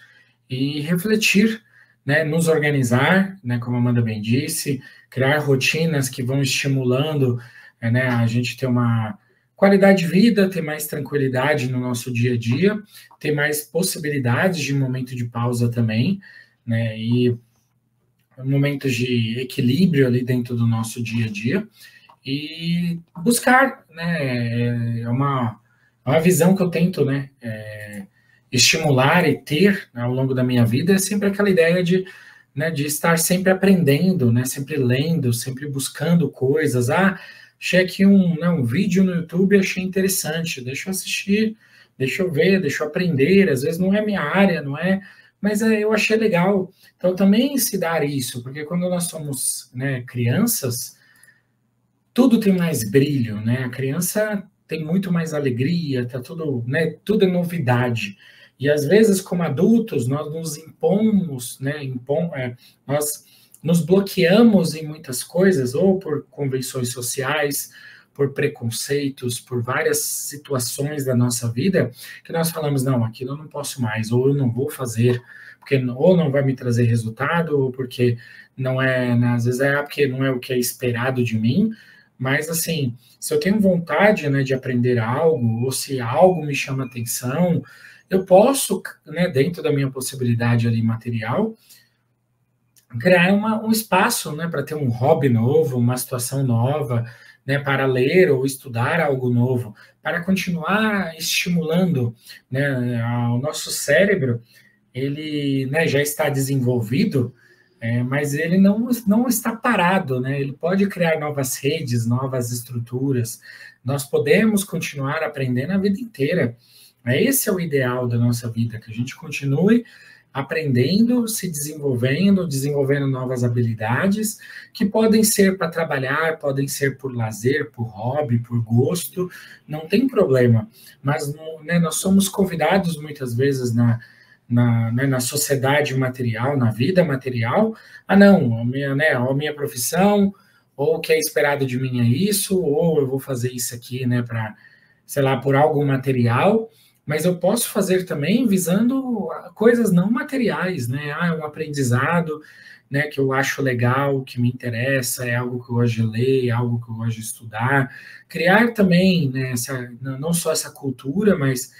e refletir, né, nos organizar, né, como a Amanda bem disse, criar rotinas que vão estimulando, né, a gente ter uma qualidade de vida, ter mais tranquilidade no nosso dia a dia, ter mais possibilidades de momento de pausa também, né, e momentos de equilíbrio ali dentro do nosso dia a dia, e buscar, né, é uma visão que eu tento, né, estimular e ter, né, ao longo da minha vida, é sempre aquela ideia de, né, de estar sempre aprendendo, né, sempre lendo, sempre buscando coisas. Achei aqui um vídeo no YouTube, achei interessante, deixa eu assistir, deixa eu ver, deixa eu aprender, às vezes não é minha área, não é, mas eu achei legal. Então também se dar isso, porque quando nós somos, né, crianças, tudo tem mais brilho, né, a criança tem muito mais alegria, tá tudo, né, tudo é novidade. E às vezes, como adultos, nós nos impomos, né, nós nos bloqueamos em muitas coisas, ou por convenções sociais, por preconceitos, por várias situações da nossa vida, que nós falamos, não, aquilo eu não posso mais, ou eu não vou fazer, porque ou não vai me trazer resultado, ou porque não é, né, às vezes porque não é o que é esperado de mim, mas assim, se eu tenho vontade, né, de aprender algo, ou se algo me chama atenção, eu posso, né, dentro da minha possibilidade ali material, criar um espaço, né, para ter um hobby novo, uma situação nova, né, para ler ou estudar algo novo, para continuar estimulando, né, o nosso cérebro. Ele, né, já está desenvolvido, mas ele não está parado, né? Ele pode criar novas redes, novas estruturas. Nós podemos continuar aprendendo a vida inteira. Esse é o ideal da nossa vida, que a gente continue aprendendo, se desenvolvendo, desenvolvendo novas habilidades, que podem ser para trabalhar, podem ser por lazer, por hobby, por gosto, não tem problema. Mas, né, nós somos convidados muitas vezes na sociedade material, na vida material, não, a minha profissão, ou o que é esperado de mim é isso, ou eu vou fazer isso aqui, né, para, sei lá, por algo material, mas eu posso fazer também visando coisas não materiais, né, um aprendizado, né, que eu acho legal, que me interessa, é algo que eu gosto de ler, é algo que eu gosto de estudar, criar também, né, não só essa cultura, mas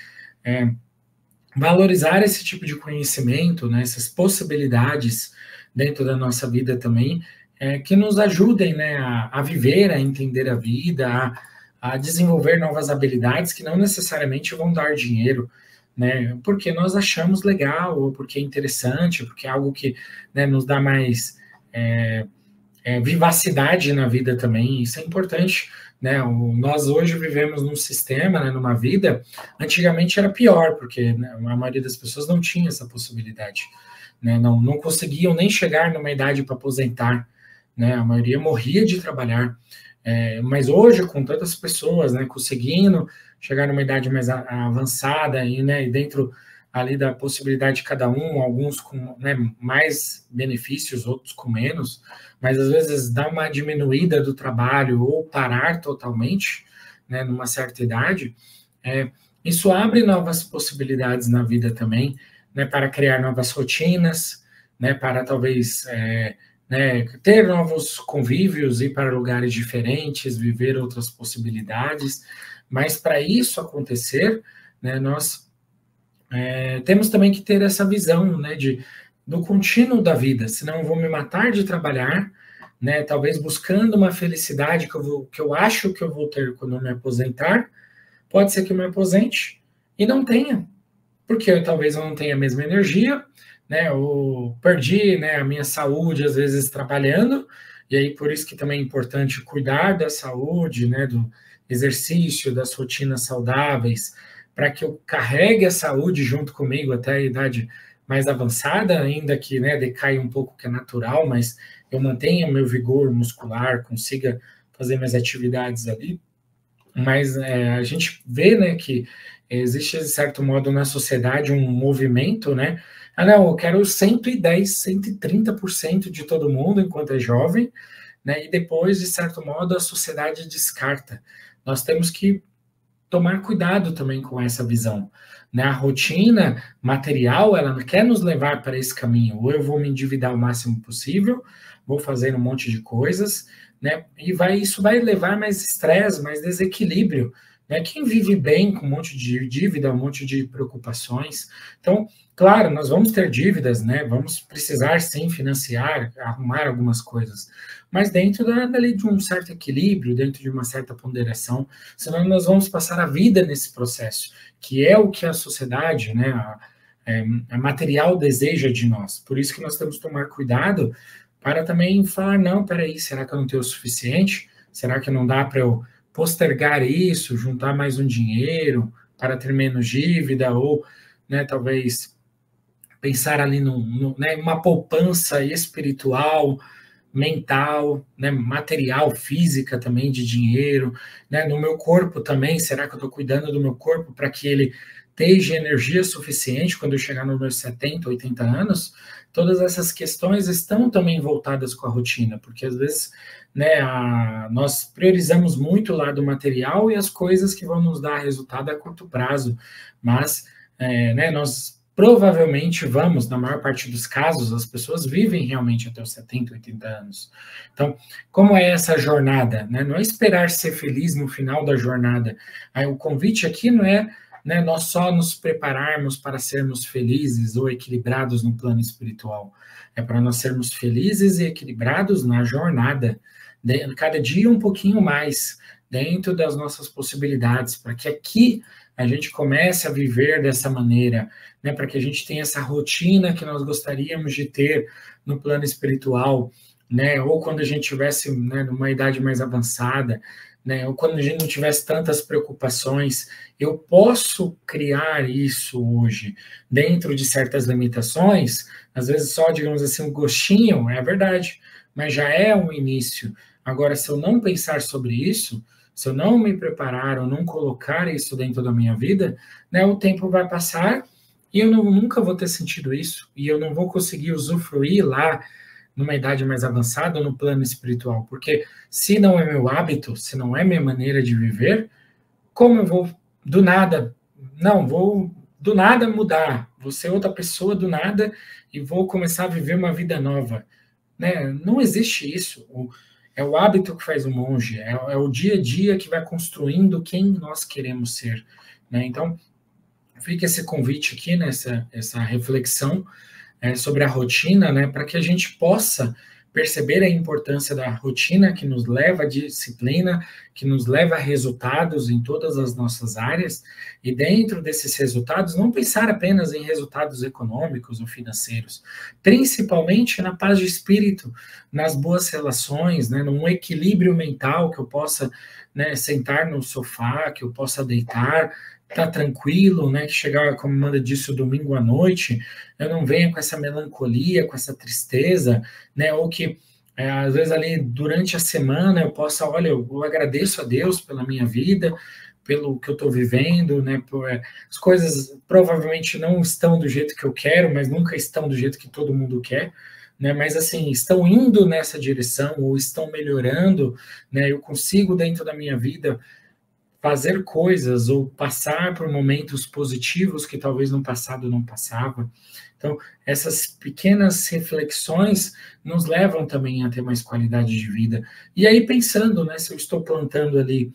valorizar esse tipo de conhecimento, né, essas possibilidades dentro da nossa vida também, que nos ajudem, né, a viver, a entender a vida, a desenvolver novas habilidades que não necessariamente vão dar dinheiro, né, porque nós achamos legal, ou porque é interessante, porque é algo que, né, nos dá mais vivacidade na vida também, isso é importante, né? Nós hoje vivemos num sistema, né, numa vida, antigamente era pior, porque, né, a maioria das pessoas não tinha essa possibilidade, né? Não conseguiam nem chegar numa idade para aposentar, né? A maioria morria de trabalhar. Mas hoje, com tantas pessoas, né, conseguindo chegar numa idade mais avançada e, né, e dentro ali da possibilidade de cada um, alguns com, né, mais benefícios, outros com menos, mas às vezes dá uma diminuída do trabalho ou parar totalmente, né, numa certa idade, isso abre novas possibilidades na vida também, né, para criar novas rotinas, né, para talvez né, ter novos convívios, ir para lugares diferentes, viver outras possibilidades, mas para isso acontecer, né, nós temos também que ter essa visão, né, do contínuo da vida, senão eu vou me matar de trabalhar, né, talvez buscando uma felicidade que eu acho que eu vou ter quando eu me aposentar. Pode ser que eu me aposente e não tenha, porque talvez eu não tenha a mesma energia, né, ou perdi, né, a minha saúde, às vezes, trabalhando, e aí por isso que também é importante cuidar da saúde, né, do exercício, das rotinas saudáveis, para que eu carregue a saúde junto comigo até a idade mais avançada, ainda que, né, decaia um pouco, que é natural, mas eu mantenha meu vigor muscular, consiga fazer minhas atividades ali. Mas a gente vê, né, que existe, de certo modo, na sociedade um movimento, né? Não, eu quero 110, 130% de todo mundo enquanto é jovem, né? E depois, de certo modo, a sociedade descarta. Nós temos que tomar cuidado também com essa visão, né? A rotina material, ela quer nos levar para esse caminho. Ou eu vou me endividar o máximo possível, vou fazer um monte de coisas, né? E isso vai levar mais estresse, mais desequilíbrio, né? Quem vive bem com um monte de dívida, um monte de preocupações. Então, claro, nós vamos ter dívidas, né? Vamos precisar sim financiar, arrumar algumas coisas, mas dentro dali de um certo equilíbrio, dentro de uma certa ponderação, senão nós vamos passar a vida nesse processo, que é o que a sociedade, né, a material deseja de nós. Por isso que nós temos que tomar cuidado para também falar, não, peraí, será que eu não tenho o suficiente? Será que não dá para eu postergar isso, juntar mais um dinheiro para ter menos dívida, ou, né, talvez pensar ali né, uma poupança espiritual, mental, né, material, física também, de dinheiro, né, no meu corpo também, será que eu estou cuidando do meu corpo para que ele esteja energia suficiente quando eu chegar nos meus 70, 80 anos? Todas essas questões estão também voltadas com a rotina, porque às vezes, né, nós priorizamos muito o lado material e as coisas que vão nos dar resultado a curto prazo, mas né, nós provavelmente vamos, na maior parte dos casos, as pessoas vivem realmente até os 70, 80 anos. Então, como é essa jornada? Né? Não é esperar ser feliz no final da jornada. Aí, o convite aqui não é, né, nós só nos prepararmos para sermos felizes ou equilibrados no plano espiritual. É para nós sermos felizes e equilibrados na jornada. Cada dia um pouquinho mais, dentro das nossas possibilidades, para que aqui a gente comece a viver dessa maneira, né, para que a gente tenha essa rotina que nós gostaríamos de ter no plano espiritual, né, ou quando a gente tivesse, né, numa idade mais avançada, né, ou quando a gente não tivesse tantas preocupações. Eu posso criar isso hoje, dentro de certas limitações, às vezes só, digamos assim, um gostinho, é verdade, mas já é um início. Agora, se eu não pensar sobre isso, se eu não me preparar ou não colocar isso dentro da minha vida, né, o tempo vai passar e eu nunca vou ter sentido isso, e eu não vou conseguir usufruir lá numa idade mais avançada no plano espiritual, porque se não é meu hábito, se não é minha maneira de viver, como eu vou do nada, não, vou do nada mudar, vou ser outra pessoa do nada e vou começar a viver uma vida nova, né? Não existe isso. É o hábito que faz o monge, é o dia a dia que vai construindo quem nós queremos ser, né? Então, fica esse convite aqui, essa reflexão sobre a rotina, né, para que a gente possa perceber a importância da rotina, que nos leva à disciplina, que nos leva a resultados em todas as nossas áreas, e dentro desses resultados, não pensar apenas em resultados econômicos ou financeiros, principalmente na paz de espírito, nas boas relações, né, num equilíbrio mental, que eu possa, né, sentar no sofá, que eu possa deitar, tá tranquilo, né, que chegar, como Amanda disse, o domingo à noite, eu não venho com essa melancolia, com essa tristeza, né, ou que Às vezes ali durante a semana eu possa, olha, eu agradeço a Deus pela minha vida, pelo que eu estou vivendo, né? As coisas provavelmente não estão do jeito que eu quero, mas nunca estão do jeito que todo mundo quer, né? Mas assim, estão indo nessa direção ou estão melhorando, né? Eu consigo dentro da minha vida fazer coisas ou passar por momentos positivos que talvez no passado não passava. Então, essas pequenas reflexões nos levam também a ter mais qualidade de vida. E aí, pensando, né, se eu estou plantando ali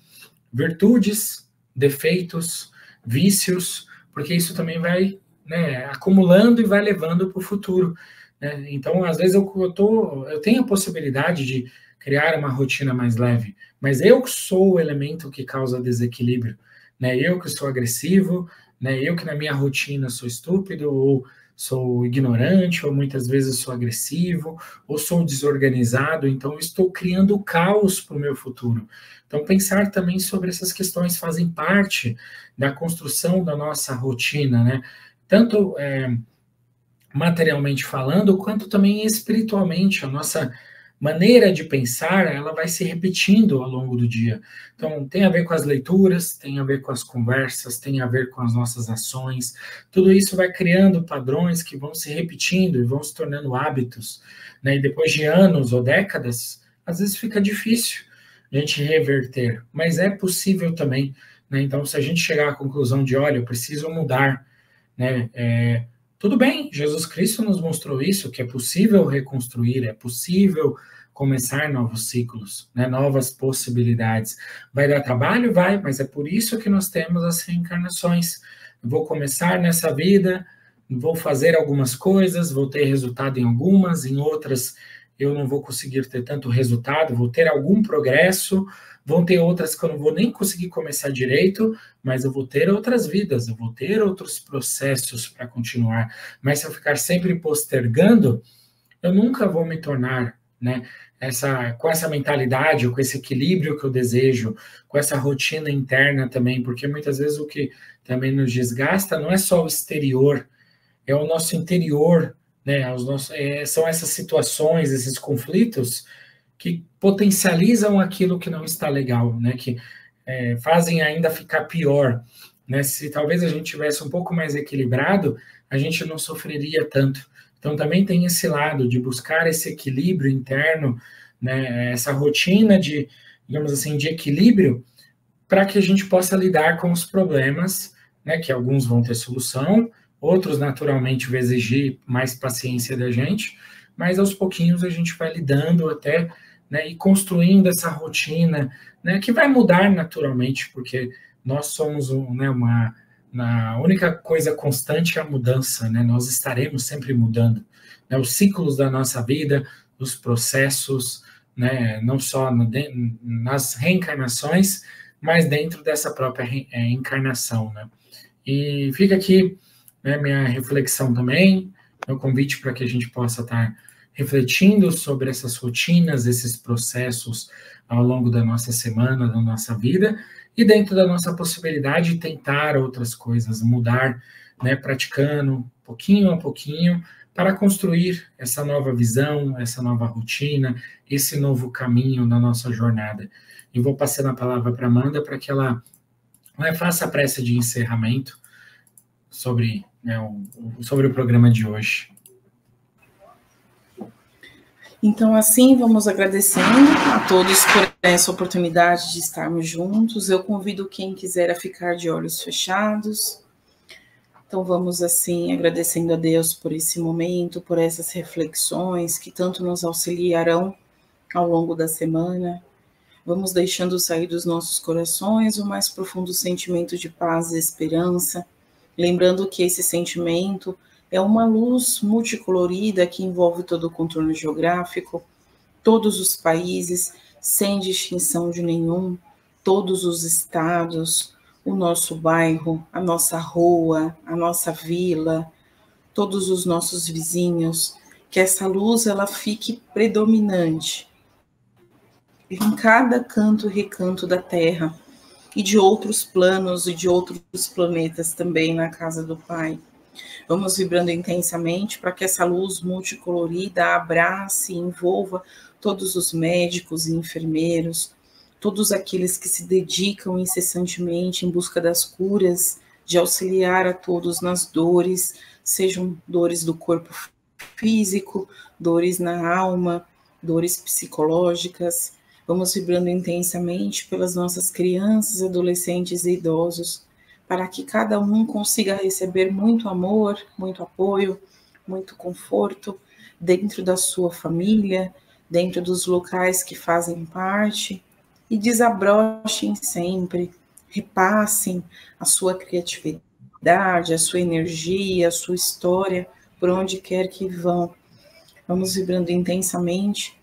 virtudes, defeitos, vícios, porque isso também vai, né, acumulando e vai levando para o futuro. Né? Então, às vezes, eu tenho a possibilidade de criar uma rotina mais leve, mas eu que sou o elemento que causa desequilíbrio. Né? Eu que sou agressivo, né? Eu que na minha rotina sou estúpido, ou sou ignorante, ou muitas vezes sou agressivo, ou sou desorganizado, então eu estou criando caos para o meu futuro. Então, pensar também sobre essas questões fazem parte da construção da nossa rotina, né? Tanto materialmente falando, quanto também espiritualmente. A nossa maneira de pensar, ela vai se repetindo ao longo do dia. Então, tem a ver com as leituras, tem a ver com as conversas, tem a ver com as nossas ações. Tudo isso vai criando padrões que vão se repetindo e vão se tornando hábitos. Né? E depois de anos ou décadas, às vezes fica difícil a gente reverter, mas é possível também. Né? Então, se a gente chegar à conclusão de, olha, eu preciso mudar, né? Tudo bem, Jesus Cristo nos mostrou isso, que é possível reconstruir, é possível começar novos ciclos, né, novas possibilidades. Vai dar trabalho? Vai, mas é por isso que nós temos as reencarnações. Eu vou começar nessa vida, vou fazer algumas coisas, vou ter resultado em algumas, em outras eu não vou conseguir ter tanto resultado, vou ter algum progresso, vão ter outras que eu não vou nem conseguir começar direito, mas eu vou ter outras vidas, eu vou ter outros processos para continuar. Mas se eu ficar sempre postergando, eu nunca vou me tornar, né, com essa mentalidade, ou com esse equilíbrio que eu desejo, com essa rotina interna também, porque muitas vezes o que também nos desgasta não é só o exterior, é o nosso interior, né, são essas situações, esses conflitos que potencializam aquilo que não está legal, né, que fazem ainda ficar pior. Né? Se talvez a gente tivesse um pouco mais equilibrado, a gente não sofreria tanto. Então também tem esse lado de buscar esse equilíbrio interno, né, essa rotina de, digamos assim, de equilíbrio, para que a gente possa lidar com os problemas, né, que alguns vão ter solução, outros naturalmente vão exigir mais paciência da gente, mas aos pouquinhos a gente vai lidando até, né, e construindo essa rotina, né, que vai mudar naturalmente, porque nós somos a única coisa constante é a mudança, né, nós estaremos sempre mudando, né, os ciclos da nossa vida, os processos, né, não só nas reencarnações, mas dentro dessa própria encarnação, né. E fica aqui, né, minha reflexão também, meu convite para que a gente possa estar refletindo sobre essas rotinas, esses processos ao longo da nossa semana, da nossa vida, e dentro da nossa possibilidade tentar outras coisas, mudar, né, praticando pouquinho a pouquinho, para construir essa nova visão, essa nova rotina, esse novo caminho na nossa jornada. E vou passando a palavra para a Amanda para que ela faça a prece de encerramento sobre, né, sobre o programa de hoje. Então, assim, vamos agradecendo a todos por essa oportunidade de estarmos juntos. Eu convido quem quiser a ficar de olhos fechados. Então, vamos, assim, agradecendo a Deus por esse momento, por essas reflexões que tanto nos auxiliarão ao longo da semana. Vamos deixando sair dos nossos corações o mais profundo sentimento de paz e esperança, lembrando que esse sentimento é uma luz multicolorida que envolve todo o contorno geográfico, todos os países, sem distinção de nenhum, todos os estados, o nosso bairro, a nossa rua, a nossa vila, todos os nossos vizinhos, que essa luz ela fique predominante em cada canto e recanto da Terra e de outros planos e de outros planetas também na casa do Pai. Vamos vibrando intensamente para que essa luz multicolorida abrace e envolva todos os médicos e enfermeiros, todos aqueles que se dedicam incessantemente em busca das curas, de auxiliar a todos nas dores, sejam dores do corpo físico, dores na alma, dores psicológicas. Vamos vibrando intensamente pelas nossas crianças, adolescentes e idosos, para que cada um consiga receber muito amor, muito apoio, muito conforto dentro da sua família, dentro dos locais que fazem parte, e desabrochem sempre, repassem a sua criatividade, a sua energia, a sua história, por onde quer que vão. Vamos vibrando intensamente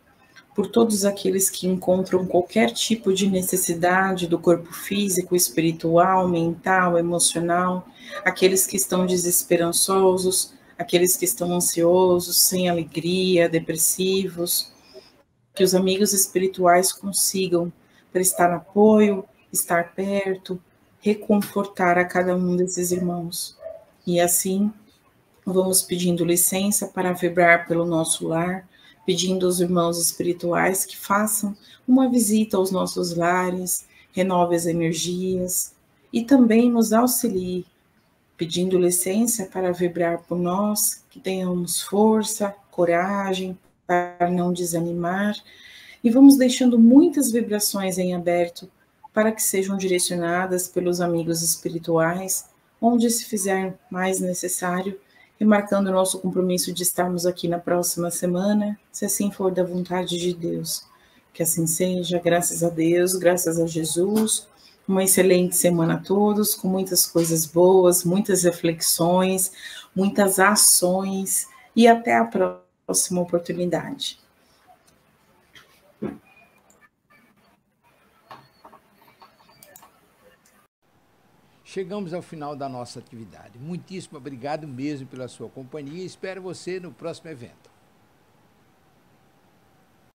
por todos aqueles que encontram qualquer tipo de necessidade do corpo físico, espiritual, mental, emocional, aqueles que estão desesperançosos, aqueles que estão ansiosos, sem alegria, depressivos, que os amigos espirituais consigam prestar apoio, estar perto, reconfortar a cada um desses irmãos. E assim, vamos pedindo licença para vibrar pelo nosso lar, pedindo aos irmãos espirituais que façam uma visita aos nossos lares, renove as energias e também nos auxilie, pedindo licença para vibrar por nós, que tenhamos força, coragem para não desanimar, e vamos deixando muitas vibrações em aberto para que sejam direcionadas pelos amigos espirituais, onde se fizer mais necessário, remarcando o nosso compromisso de estarmos aqui na próxima semana, se assim for da vontade de Deus. Que assim seja, graças a Deus, graças a Jesus. Uma excelente semana a todos, com muitas coisas boas, muitas reflexões, muitas ações, e até a próxima oportunidade. Chegamos ao final da nossa atividade. Muitíssimo obrigado mesmo pela sua companhia e espero você no próximo evento.